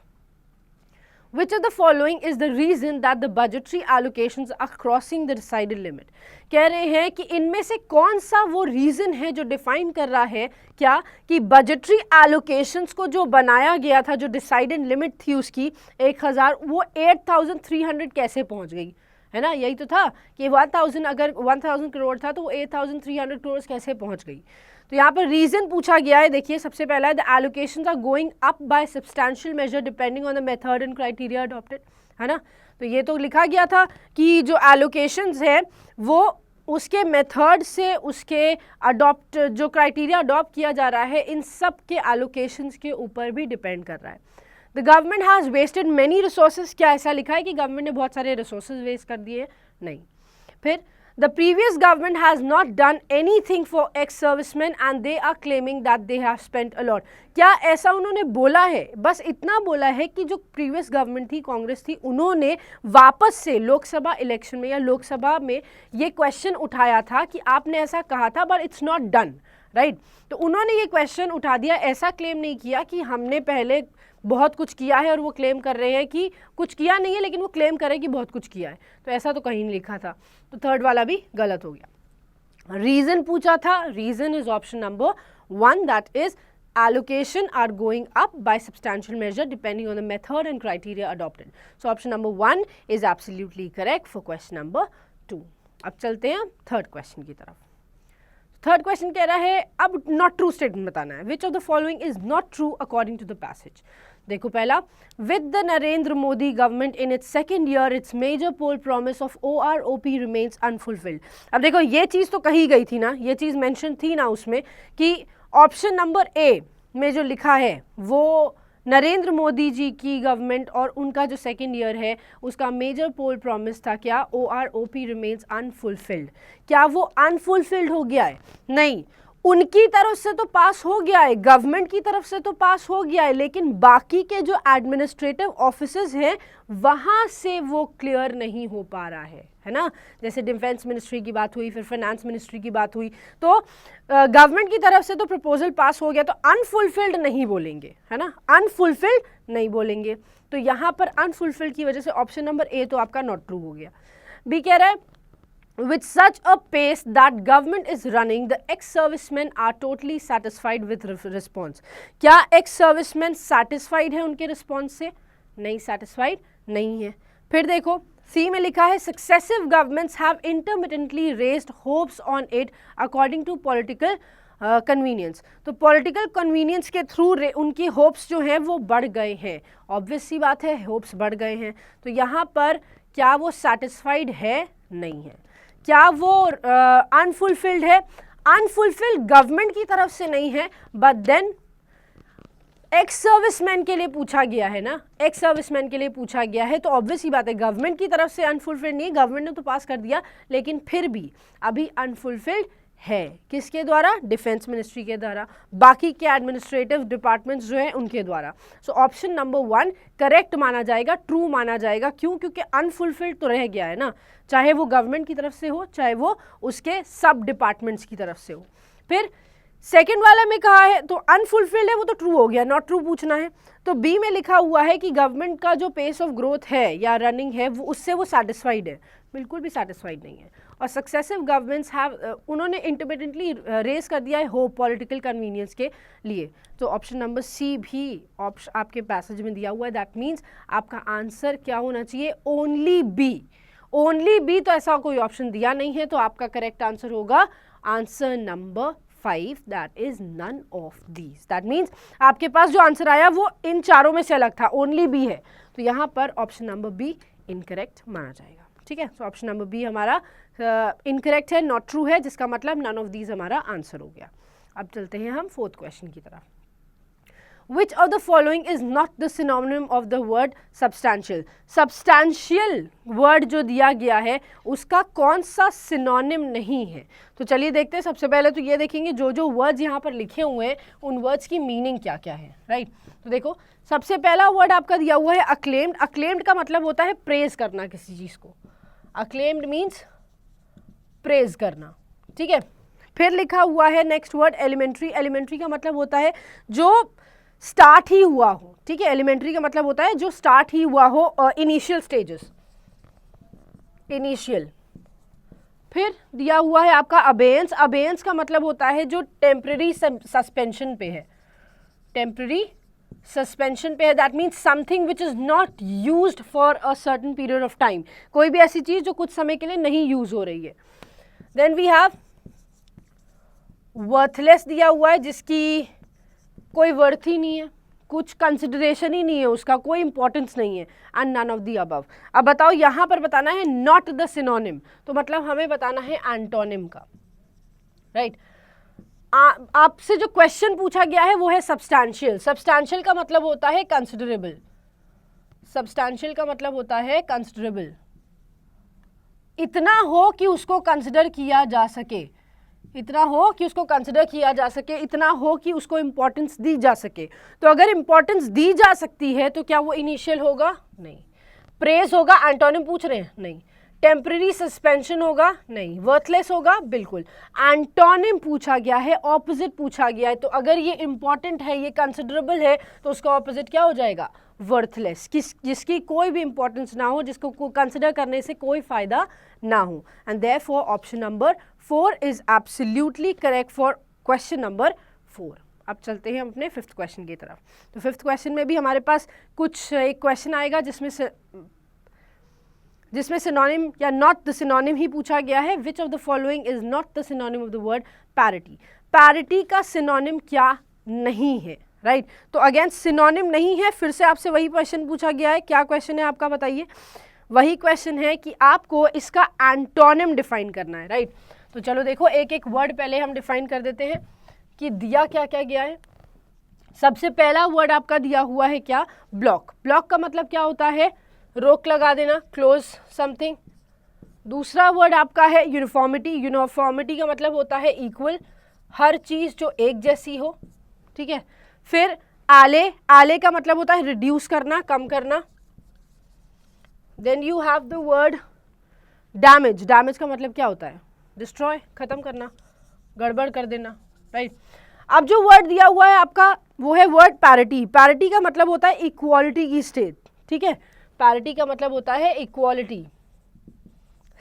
Which of the following is the reason that the budgetary allocations are crossing the decided limit? कह रहे हैं कि इनमें से कौन सा वो रीजन है जो डिफाइन कर रहा है क्या कि बजटरी एलोकेशंस को जो बनाया गया था, जो डिसाइडेड लिमिट थी उसकी 1000, वो 8300 कैसे पहुंच गई, है ना। यही तो था कि 1000 अगर 1000 करोड़ था तो वो 8300 करोड़ कैसे पहुंच गई। तो यहाँ पर रीजन पूछा गया है, देखिए सबसे पहला है the allocations are going up by substantial major depending on the method and criteria adopted, है ना। तो ये तो लिखा गया था कि जो एलोकेशंस है वो उसके मेथड से, उसके अडॉप्ट जो क्राइटेरिया अडॉप्ट किया जा रहा है, इन सब के एलोकेशंस के ऊपर भी डिपेंड कर रहा है। The government has wasted many resources, क्या ऐसा लिखा है कि गवर्नमेंट ने बहुत सारे रिसोर्सेज वेस्ट कर दिए? नहीं। फिर The previous government has not done anything for ex-servicemen and they are claiming that they have spent a lot. क्या ऐसा उन्होंने बोला है? बस इतना बोला है कि जो प्रीवियस गवर्नमेंट थी, कांग्रेस थी, उन्होंने वापस से लोकसभा इलेक्शन में या लोकसभा में ये क्वेश्चन उठाया था कि आपने ऐसा कहा था but it's not done, right. तो उन्होंने ये क्वेश्चन उठा दिया, ऐसा क्लेम नहीं किया कि हमने पहले बहुत कुछ किया है और वो क्लेम कर रहे हैं कि कुछ किया नहीं है, लेकिन वो क्लेम कर रहे हैं कि बहुत कुछ किया है। तो ऐसा तो कहीं नहीं लिखा था, तो थर्ड वाला भी गलत हो गया। रीजन पूछा था, reason is option number 1, that is allocation are going up by substantial measure depending on the method and criteria adopted. So option number 1 is absolutely correct for question number 2. अब चलते हैं थर्ड क्वेश्चन की तरफ। Third question कह रहा है अब not true statement बताना है। Which of the following is not true according to the passage. देखो पहला, with the Narendra Modi government in its second year its major poll promise of OROP remains unfulfilled. अब देखो ये चीज़ तो कही गई थी ना, ये चीज़ मेंशन थी ना उसमें कि ऑप्शन नंबर ए में जो लिखा है वो नरेंद्र मोदी जी की गवर्नमेंट और उनका जो सेकेंड ईयर है उसका मेजर पोल प्रॉमिस था क्या, OROP रिमेन्स अनफुलफिल्ड। क्या वो अनफुलफिल्ड हो गया है? नहीं, उनकी तरफ से तो पास हो गया है, गवर्नमेंट की तरफ से तो पास हो गया है, लेकिन बाकी के जो एडमिनिस्ट्रेटिव ऑफिसेज हैं वहाँ से वो क्लियर नहीं हो पा रहा है ना। जैसे डिफेंस मिनिस्ट्री की बात हुई, फिर फाइनेंस मिनिस्ट्री की बात हुई, तो गवर्नमेंट की तरफ से तो प्रपोजल पास हो गया, तो अनफुलफिल्ड नहीं बोलेंगे, है ना, अनफुलफिल्ड नहीं बोलेंगे। तो यहाँ पर अनफुलफिल्ड की वजह से ऑप्शन नंबर ए तो आपका नॉट ट्रू हो गया। बी कह रहा है with such a pace that government is running, the ex-servicemen are totally satisfied with response. क्या ex-servicemen satisfied है उनके response से? नहीं, satisfied नहीं है। फिर देखो सी में लिखा है successive governments have intermittently raised hopes on it according to political convenience. तो political convenience के थ्रू उनकी hopes जो हैं वो बढ़ गए हैं। ऑब्वियस सी बात है, hopes बढ़ गए हैं, तो यहाँ पर क्या वो satisfied है? नहीं है। क्या वो अनफुलफिल्ड है? अनफुलफिल्ड गवर्नमेंट की तरफ से नहीं है, बट देन एक्स सर्विसमैन के लिए पूछा गया है ना, एक्स सर्विसमैन के लिए पूछा गया है, तो ऑब्वियस ही बात है गवर्नमेंट की तरफ से अनफुलफिल्ड नहीं है, गवर्नमेंट ने तो पास कर दिया, लेकिन फिर भी अभी अनफुलफिल्ड है। किसके द्वारा? डिफेंस मिनिस्ट्री के द्वारा, बाकी के एडमिनिस्ट्रेटिव डिपार्टमेंट्स जो हैं उनके द्वारा। सो ऑप्शन नंबर 1 करेक्ट माना जाएगा, ट्रू माना जाएगा। क्यों? क्योंकि अनफुलफिल्ड तो रह गया है ना, चाहे वो गवर्नमेंट की तरफ से हो, चाहे वो उसके सब डिपार्टमेंट्स की तरफ से हो। फिर सेकेंड वाला में कहा है तो अनफुलफिल्ड है, वो तो ट्रू हो गया, नॉट ट्रू पूछना है। तो बी में लिखा हुआ है कि गवर्नमेंट का जो पेस ऑफ ग्रोथ है या रनिंग है वो उससे वो सेटिस्फाइड है, बिल्कुल भी सेटिस्फाइड नहीं है। और सक्सेसिव गवर्नमेंट्स हैव, उन्होंने इंटरमिटेंटली रेज कर दिया है होप पॉलिटिकल कन्वीनियंस के लिए। तो ऑप्शन नंबर सी भी ऑप्शन आपके पैसेज में दिया हुआ है, दैट मीन्स आपका आंसर क्या होना चाहिए? Only B. ओनली बी, तो ऐसा कोई ऑप्शन दिया नहीं है, तो आपका करेक्ट आंसर होगा answer number 5, that is none of these. That means आपके पास जो आंसर आया वो इन चारों में से अलग था, ओनली बी है, तो यहाँ पर ऑप्शन नंबर बी इनकरेक्ट माना जाएगा। ठीक है, तो ऑप्शन नंबर बी हमारा इनकरेक्ट है, नॉट ट्रू है, जिसका मतलब नन ऑफ दीज हमारा आंसर हो गया। अब चलते हैं हम फोर्थ क्वेश्चन की तरफ। Which of the following is not the synonym of the word substantial? Substantial word जो दिया गया है उसका कौन सा synonym नहीं है? तो चलिए देखते हैं। सबसे पहले तो ये देखेंगे जो जो words यहाँ पर लिखे हुए हैं उन words की meaning क्या क्या है, राइट? तो देखो सबसे पहला word आपका दिया हुआ है acclaimed। acclaimed का मतलब होता है praise करना किसी चीज़ को। acclaimed means praise करना, ठीक है। फिर लिखा हुआ है नेक्स्ट वर्ड एलिमेंट्री। एलिमेंट्री का मतलब होता है जो स्टार्ट ही हुआ हो, ठीक है। एलिमेंट्री का मतलब होता है जो स्टार्ट ही हुआ हो, इनिशियल स्टेजेस, इनिशियल। फिर दिया हुआ है आपका अबेयंस। अबेयंस का मतलब होता है जो टेम्पररी सस्पेंशन पे है, टेम्पररी सस्पेंशन पे है, that means something which is not used for a certain period of time, कोई भी ऐसी चीज जो कुछ समय के लिए नहीं यूज हो रही है। देन वी हैव वर्थलेस दिया हुआ है, जिसकी कोई वर्थ ही नहीं है, कुछ कंसिडरेशन ही नहीं है, उसका कोई इंपॉर्टेंस नहीं है, and none of the above. अब बताओ यहाँ पर बताना है नॉट द सिनोनिम, तो मतलब हमें बताना है एंटोनिम का, राइट। आपसे जो क्वेश्चन पूछा गया है वो है सब्सटैंशियल। सब्सटैंशियल का मतलब होता है कंसिडरेबल, सब्सटैंशियल का मतलब होता है कंसिडरेबल, इतना हो कि उसको कंसिडर किया जा सके, इतना हो कि उसको कंसिडर किया जा सके, इतना हो कि उसको इंपॉर्टेंस दी जा सके। तो अगर इंपॉर्टेंस दी जा सकती है तो क्या वो इनिशियल होगा? नहीं। प्रेज होगा? एंटोनिम पूछ रहे हैं? नहीं। टेम्पररी सस्पेंशन होगा? नहीं। वर्थलेस होगा? बिल्कुल। एंटोनिम पूछा गया है, ऑपोजिट पूछा गया है, तो अगर ये इंपॉर्टेंट है, ये कंसिडरेबल है, तो उसका ऑपोजिट क्या हो जाएगा? वर्थलेस, जिसकी कोई भी इंपॉर्टेंस ना हो, जिसको कंसिडर करने से कोई फायदा ना हो। And therefore option number 4 is absolutely correct for question number 4। अब चलते हैं हम अपने 5th क्वेश्चन की तरफ। तो 5th क्वेश्चन में भी हमारे पास कुछ एक क्वेश्चन आएगा जिसमें सिनोनिम या नॉट द सिनोनिम ही पूछा गया है। Which of the following is not the synonym of the word parity? Parity का सिनोनिम क्या नहीं है, राइट। तो अगेन सिनोनिम नहीं है, फिर से आपसे वही क्वेश्चन पूछा गया है। क्या क्वेश्चन है आपका, बताइए। वही क्वेश्चन है कि आपको इसका एंटोनिम डिफाइन करना है, राइट। तो चलो देखो, एक एक वर्ड पहले हम डिफाइन कर देते हैं कि दिया क्या क्या गया है। सबसे पहला वर्ड आपका दिया हुआ है क्या? ब्लॉक। ब्लॉक का मतलब क्या होता है? रोक लगा देना, क्लोज समथिंग। दूसरा वर्ड आपका है यूनिफॉर्मिटी। यूनिफॉर्मिटी का मतलब होता है इक्वल, हर चीज जो एक जैसी हो, ठीक है। फिर आले, आले का मतलब होता है रिड्यूस करना, कम करना। Then you have the word damage. Damage का मतलब क्या होता है? डिस्ट्रॉय, खत्म करना, गड़बड़ कर देना, राइट। अब जो वर्ड दिया हुआ है आपका वो है वर्ड पैरिटी। पैरिटी का मतलब होता है इक्वालिटी की स्टेट, ठीक है। पैरिटी का मतलब होता है equality,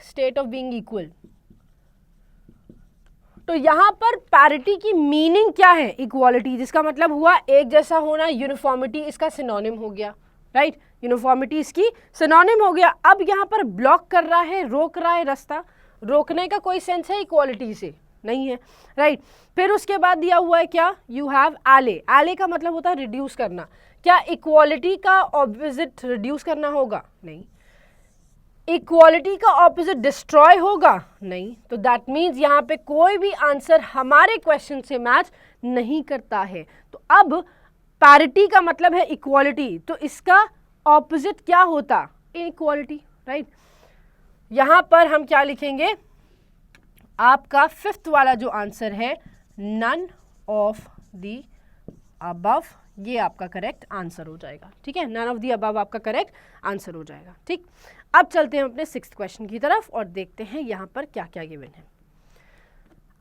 state of being equal. तो यहां पर पैरिटी की मीनिंग क्या है? इक्वालिटी, जिसका मतलब हुआ एक जैसा होना। यूनिफॉर्मिटी इसका सिनोनिम हो गया, राइट। यूनिफॉर्मिटी इसकी सिनोनिम हो गया। अब यहां पर ब्लॉक कर रहा है, रोक रहा है रास्ता। रोकने का कोई सेंस है इक्वालिटी से? नहीं है, राइट। फिर उसके बाद दिया हुआ है क्या? यू हैव आले। आले का मतलब होता है रिड्यूस करना। क्या इक्वालिटी का ऑपोजिट रिड्यूस करना होगा? नहीं। इक्वालिटी का ऑपोजिट डिस्ट्रॉय होगा? नहीं। तो दैट मीन्स यहाँ पे कोई भी आंसर हमारे क्वेश्चन से मैच नहीं करता है। तो अब पैरिटी का मतलब है इक्वालिटी, तो इसका ऑपोजिट क्या होता? Inequality, right. यहाँ पर हम क्या लिखेंगे? आपका 5th वाला जो आंसर है नन ऑफ द अबव, ये आपका करेक्ट आंसर हो जाएगा, ठीक है। नन ऑफ द अबव आपका करेक्ट आंसर हो जाएगा, ठीक। अब चलते हैं अपने 6th क्वेश्चन की तरफ और देखते हैं यहाँ पर क्या क्या गिवन है।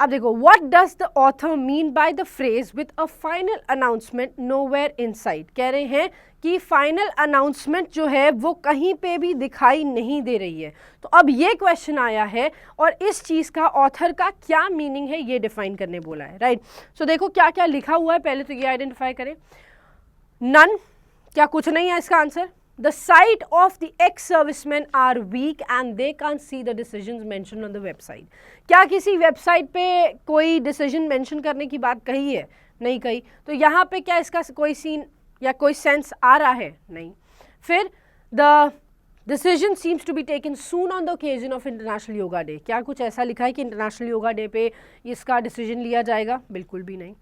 अब देखो, what does the author mean by the phrase with a final announcement nowhere in site? कह रहे हैं कि फाइनल अनाउंसमेंट जो है वो कहीं पे भी दिखाई नहीं दे रही है। तो अब ये क्वेश्चन आया है और इस चीज़ का ऑथर का क्या मीनिंग है ये डिफाइन करने बोला है, राइट। सो देखो क्या क्या लिखा हुआ है, पहले तो ये आइडेंटिफाई करें। नन, क्या कुछ नहीं है इसका answer? The sight of the ex-servicemen are weak and they can't see the decisions mentioned on the website. क्या किसी वेबसाइट पे कोई डिसीजन मेंशन करने की बात कही है? नहीं कही। तो यहाँ पे क्या इसका कोई सीन या कोई सेंस आ रहा है? नहीं। फिर the decision seems to be taken soon on the occasion of International Yoga Day. क्या कुछ ऐसा लिखा है कि इंटरनेशनल योगा डे पे इसका डिसीजन लिया जाएगा? बिल्कुल भी नहीं।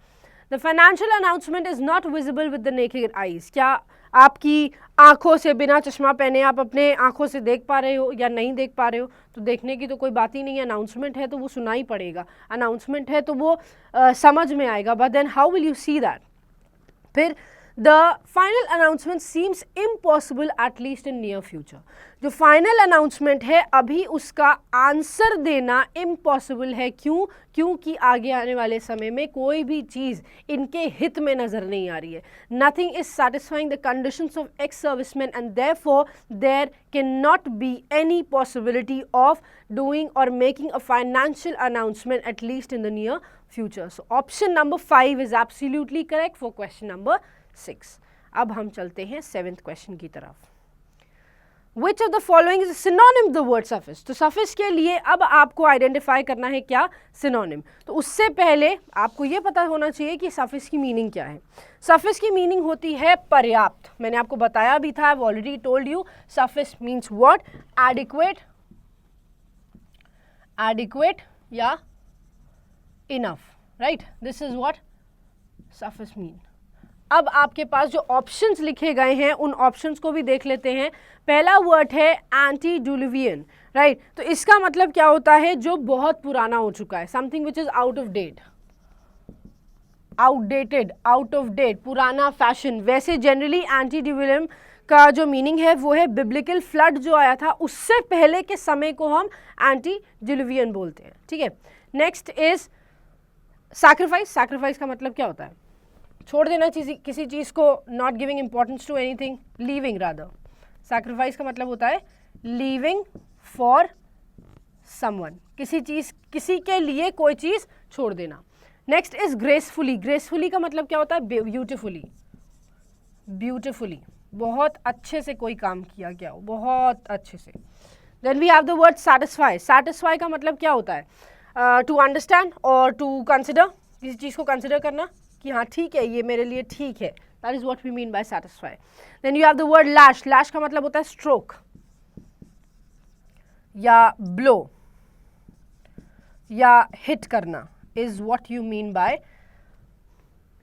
The financial announcement is not visible with the naked eyes. क्या आपकी आंखों से बिना चश्मा पहने आप अपने आंखों से देख पा रहे हो या नहीं देख पा रहे हो? तो देखने की तो कोई बात ही नहीं है। अनाउंसमेंट है तो वो सुनाई पड़ेगा, अनाउंसमेंट है तो वो समझ में आएगा, but then how will you see that? फिर the final announcement seems impossible at least in near future. जो फाइनल अनाउंसमेंट है अभी उसका आंसर देना इम्पॉसिबल है। क्यों? क्योंकि आगे आने वाले समय में कोई भी चीज़ इनके हित में नज़र नहीं आ रही है। Nothing is satisfying the conditions of ex serviceman and therefore there can not be any possibility of doing or making a financial announcement at least in the near future. So option number 5 is absolutely correct for question number 6. अब हम चलते हैं 7th question की तरफ. Which of the following is a synonym of the word suffice? तो suffice के लिए अब आपको identify करना है क्या? synonym. तो उससे पहले आपको ये पता होना चाहिए कि suffice की meaning क्या है. suffice की meaning होती है पर्याप्त. मैंने आपको बताया भी था, I've already told you, suffice means what? Adequate या enough, right? This is what suffice mean. अब आपके पास जो ऑप्शंस लिखे गए हैं उन ऑप्शंस को भी देख लेते हैं. पहला वर्ड है एंटीडिलुवियन, राइट? तो इसका मतलब क्या होता है? जो बहुत पुराना हो चुका है, something which is out of date, outdated, out of date, पुराना फैशन. वैसे जनरली एंटीडिलुवियन का जो मीनिंग है वो है बिब्लिकल फ्लड जो आया था उससे पहले के समय को हम एंटीडिलुवियन बोलते हैं, ठीक है. Next is sacrifice. सैक्रिफाइस का मतलब क्या होता है? छोड़ देना किसी चीज़ को, not giving importance to anything, leaving rather. Sacrifice का मतलब होता है लीविंग फॉर समवन, किसी के लिए कोई चीज़ छोड़ देना. Next is gracefully. ग्रेसफुली का मतलब क्या होता है? ब्यूटिफुली, ब्यूटिफुली, बहुत अच्छे से कोई काम किया गया हो, बहुत अच्छे से. Then we have the word satisfy. Satisfy का मतलब क्या होता है? टू अंडरस्टैंड और टू कंसिडर, किसी चीज़ को कंसिडर करना कि हाँ ठीक है, ये मेरे लिए ठीक है. That is what we mean by satisfy. Then you have the word lash. Lash का मतलब होता है स्ट्रोक या ब्लो या हिट करना, is what you mean by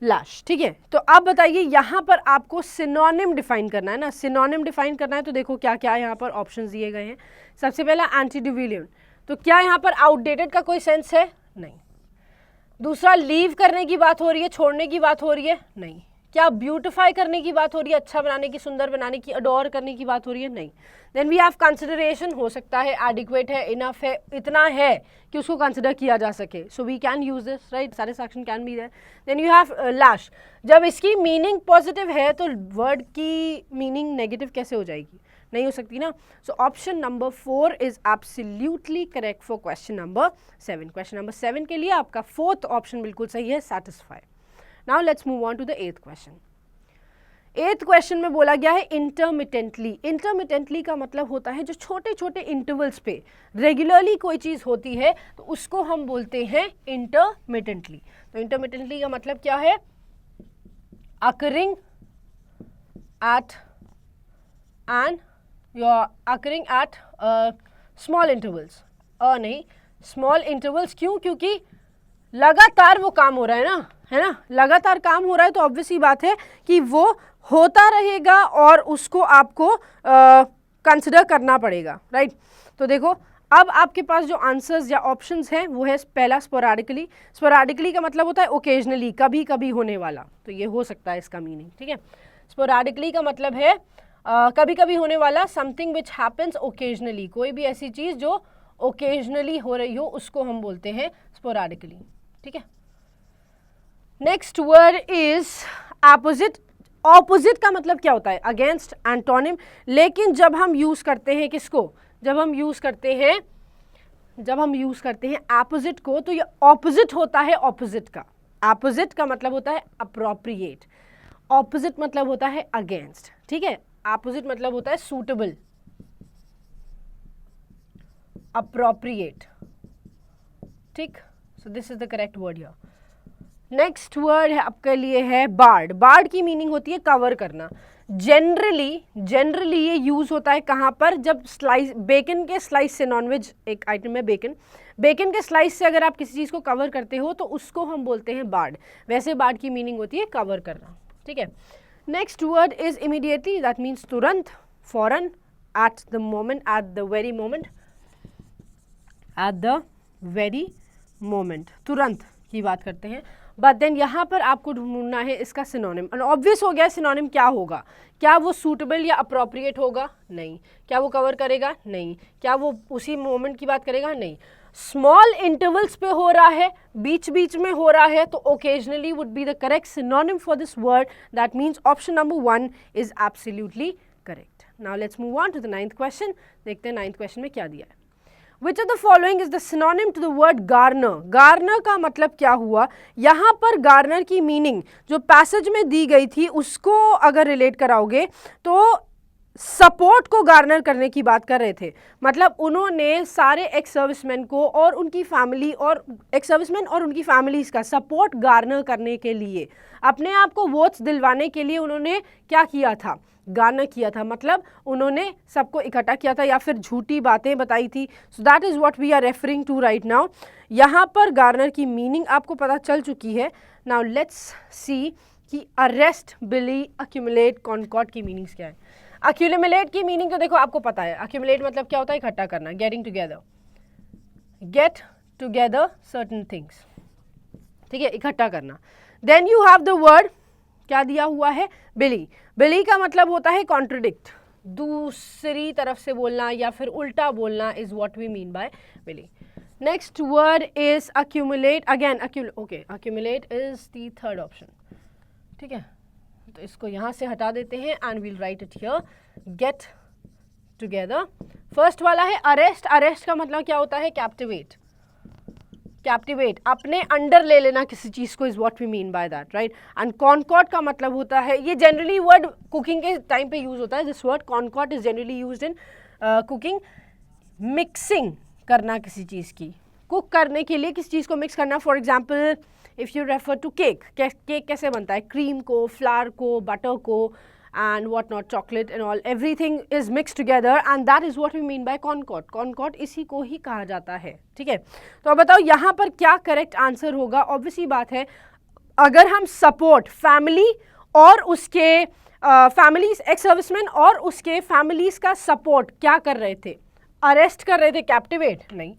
lash, ठीक है. तो अब बताइए यहाँ पर आपको सिनोनिम डिफाइन करना है ना. सिनोनिम डिफाइन करना है तो देखो क्या क्या यहाँ पर ऑप्शंस दिए गए हैं. सबसे पहला एंटीडिलुवियन. तो क्या यहाँ पर आउटडेटेड का कोई सेंस है? नहीं. दूसरा, लीव करने की बात हो रही है, छोड़ने की बात हो रही है? नहीं. क्या ब्यूटिफाई करने की बात हो रही है, अच्छा बनाने की, सुंदर बनाने की, अडोर करने की बात हो रही है? नहीं. Then we have consideration. हो सकता है एडिक्वेट है, इनफ है, इतना है कि उसको कंसिडर किया जा सके. So we can use this, right? Satisfaction can be there. Then you have lash. जब इसकी मीनिंग पॉजिटिव है तो वर्ड की मीनिंग नेगेटिव कैसे हो जाएगी? नहीं हो सकती ना. So option number 4 is absolutely correct for question number 7. Question number 7 के लिए आपका 4th ऑप्शन बिल्कुल सही है, satisfy. Now let's move on to the 8th question. 8th question में बोला गया है इंटरमिटेंटली. इंटरमिटेंटली का मतलब होता है जो छोटे छोटे इंटरवल्स पे रेगुलरली कोई चीज़ होती है तो उसको हम बोलते हैं इंटरमिटेंटली. तो इंटरमिटेंटली का मतलब क्या है? Occurring at and occurring at small intervals. नहीं, small intervals. क्यों? क्योंकि लगातार वो काम हो रहा है ना, है ना. लगातार काम हो रहा है तो ऑब्वियस ही बात है कि वो होता रहेगा और उसको आपको कंसिडर करना पड़ेगा, राइट. तो देखो अब आपके पास जो आंसर्स या ऑप्शंस हैं वो है पहला स्पोराडिकली. स्पोराडिकली का मतलब होता है ओकेजनली, कभी कभी होने वाला. तो ये हो सकता है इसका मीनिंग, ठीक है. स्पोराडिकली का मतलब है कभी कभी होने वाला, समथिंग विच हैपन्स ओकेजनली. कोई भी ऐसी चीज़ जो ओकेजनली हो रही हो उसको हम बोलते हैं स्पोराडिकली, ठीक है. Next word is opposite. Opposite का मतलब क्या होता है? Against, antonym. लेकिन जब हम यूज़ करते हैं किसको? जब हम यूज़ करते हैं ऑपोजिट को तो ये ऑपोजिट होता है ऑपोजिट का. ऑपोजिट का मतलब होता है अप्रोप्रिएट, ऑपोजिट मतलब होता है अगेंस्ट, ठीक है. ऑपोजिट मतलब होता है सूटेबल, अप्रोप्रिएट, ठीक. So this is the correct word here. Next word है आपके लिए है बार्ड. बार्ड की मीनिंग होती है कवर करना. जनरली ये यूज होता है कहाँ पर? जब स्लाइस, बेकन के स्लाइस से, नॉनवेज एक आइटम है बेकन के स्लाइस से अगर आप किसी चीज़ को कवर करते हो तो उसको हम बोलते हैं बार्ड. वैसे बार्ड की मीनिंग होती है कवर करना, ठीक है. Next word is immediately. That means तुरंत, फौरन, at the moment, at the very moment, at the very moment, तुरंत की बात करते हैं. बट देन यहाँ पर आपको ढूंढना है इसका सिनोनिम। एंड ऑब्वियस हो गया सिनोनिम क्या होगा, क्या वो सूटेबल या अप्रोप्रिएट होगा, नहीं। क्या वो कवर करेगा, नहीं। क्या वो उसी मोमेंट की बात करेगा, नहीं। स्मॉल इंटरवल्स पे हो रहा है, बीच बीच में हो रहा है, तो occasionally would be the correct synonym for this word. That means option number 1 is absolutely correct. Now let's move on to the 9th question. देखते हैं 9th क्वेश्चन में क्या दिया है। Which of the following is the synonym to the word garner? garner का मतलब क्या हुआ, यहाँ पर garner की मीनिंग जो पैसेज में दी गई थी उसको अगर रिलेट कराओगे तो सपोर्ट को गार्नर करने की बात कर रहे थे। मतलब उन्होंने सारे एक्स सर्विसमैन को और उनकी फैमिली और एक्स सर्विसमैन और उनकी फैमिलीज का सपोर्ट गार्नर करने के लिए, अपने आप को वोट्स दिलवाने के लिए उन्होंने क्या किया था, गार्नर किया था। मतलब उन्होंने सबको इकट्ठा किया था या फिर झूठी बातें बताई थी। So that is what we are referring to right now. यहाँ पर गार्नर की मीनिंग आपको पता चल चुकी है। नाउ लेट्स सी कि अरेस्ट, बिली, अक्यूमुलेट, कॉनकॉर्ड की मीनिंग्स क्या है। अक्यूमुलेट की मीनिंग तो देखो आपको पता है, अक्यूमुलेट मतलब क्या होता है, इकट्ठा करना, getting together, get together certain things, ठीक है, इकट्ठा करना। Then you have the word, क्या दिया हुआ है, बिली। बिली का मतलब होता है कॉन्ट्रडिक्ट, दूसरी तरफ से बोलना या फिर उल्टा बोलना is what we mean by belie. Next word is accumulate, again accumulate is the third option, ठीक है। तो इसको यहाँ से हटा देते हैं and we'll write it here, get together. First वाला है अरेस्ट। अरेस्ट का मतलब क्या होता है, कैप्टिवेट, कैप्टिवेट, अपने अंडर ले लेना किसी चीज़ को, is what we mean by that, right. And concord का मतलब होता है, ये जनरली वर्ड कुकिंग के टाइम पे यूज होता है, this word concord is generally used in cooking, mixing करना किसी चीज़ की, कुक करने के लिए किसी चीज़ को मिक्स करना। For example if you refer to cake, cake कैसे बनता है, क्रीम को, फ्लावर को, बटर को and what not, chocolate and all, everything is mixed together and that is what we mean by concord. Concord इसी को ही कहा जाता है, ठीक है। तो अब बताओ यहाँ पर क्या करेक्ट आंसर होगा। ऑब्वियसली बात है, अगर हम सपोर्ट फैमिली और उसके फैमिलीज, एक्स सर्विसमैन और उसके फैमिलीज का सपोर्ट क्या कर रहे थे, अरेस्ट कर रहे थे, कैप्टिवेट नहीं,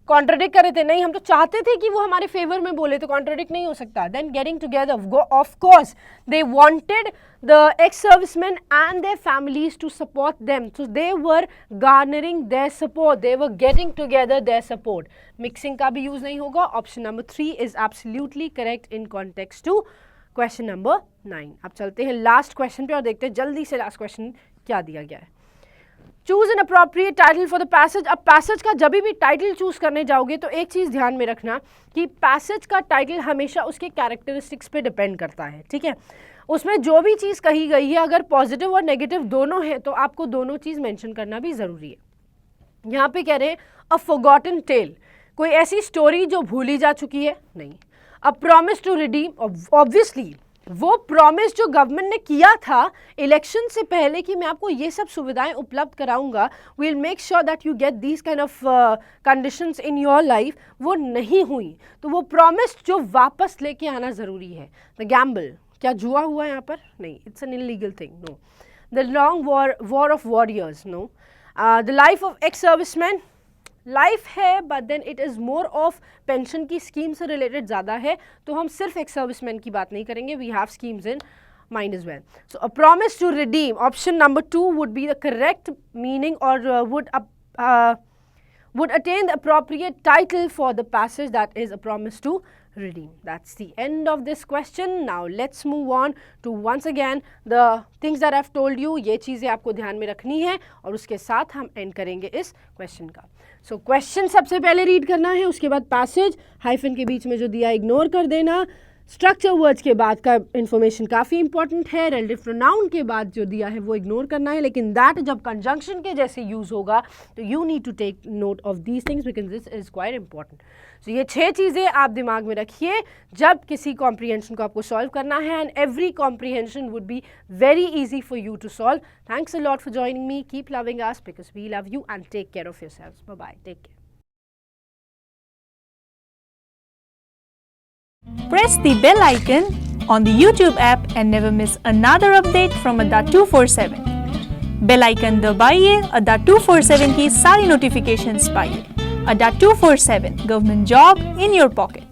कॉन्ट्रडिक्ट कर रहे थे नहीं, हम तो चाहते थे कि वो हमारे फेवर में बोले, तो कॉन्ट्रडिक्ट नहीं हो सकता। Then getting together, of course they wanted the ex serviceman and their families to support them, so they were garnering their support, they were getting together their support. Mixing का भी use नहीं होगा। Option number 3 is absolutely correct in context to question number 9। अब चलते हैं last question पे और देखते हैं जल्दी से लास्ट क्वेश्चन क्या दिया गया है। Choose an appropriate title for the passage. अब पैसेज का जब भी टाइटल चूज करने जाओगे तो एक चीज़ ध्यान में रखना कि पैसेज का टाइटल हमेशा उसके कैरेक्टरिस्टिक्स पे डिपेंड करता है, ठीक है। उसमें जो भी चीज़ कही गई है, अगर पॉजिटिव और नेगेटिव दोनों है तो आपको दोनों चीज़ मेंशन करना भी ज़रूरी है। यहाँ पे कह रहे हैं अ फॉरगॉटन टेल, कोई ऐसी स्टोरी जो भूली जा चुकी है, नहीं। A promise to redeem, obviously वो प्रॉमिस जो गवर्नमेंट ने किया था इलेक्शन से पहले कि मैं आपको ये सब सुविधाएं उपलब्ध कराऊंगा, we'll make sure that you get these kind of conditions in your life, वो नहीं हुई। तो वो प्रॉमिस जो वापस लेके आना ज़रूरी है। द गैम्बल, क्या जुआ हुआ यहाँ पर, नहीं, it's an illegal thing, no. The long war of warriors, no. The life of ex serviceman, life है but then it is more of pension की स्कीम से रिलेटेड ज़्यादा है, तो हम सिर्फ एक सर्विसमैन की बात नहीं करेंगे, we have schemes in mind as well. So a promise to redeem, option number 2 would be the correct meaning और would attain the appropriate title for the passage, that is a promise to redeem. That's the end of this question. Now let's move on to once again the things that I've told you. ये चीज़ें आपको ध्यान में रखनी है और उसके साथ हम end करेंगे इस question का। So question सबसे पहले read करना है, उसके बाद passage, hyphen के बीच में जो दिया ignore कर देना। स्ट्रक्चर वर्ड्स के बाद का इन्फॉर्मेशन काफ़ी इंपॉर्टेंट है, रिलेटिव प्रोनाउन के बाद जो दिया है वो इग्नोर करना है, लेकिन दैट जब कंजंक्शन के जैसे यूज़ होगा तो you need to take note of these things because this is quite important. So ये 6 चीज़ें आप दिमाग में रखिए जब किसी कॉम्प्रीहेंशन को आपको सॉल्व करना है, and every comprehension would be very easy for you to solve. Thanks a lot for joining me, keep loving us because we love you and take care of yourselves. Bye bye, take care. Press the bell icon on the YouTube app and never miss another update from Adda 247. Bell icon दबाइए, Adda 247 की सारी notifications पाइए। Adda 247, government job in your pocket.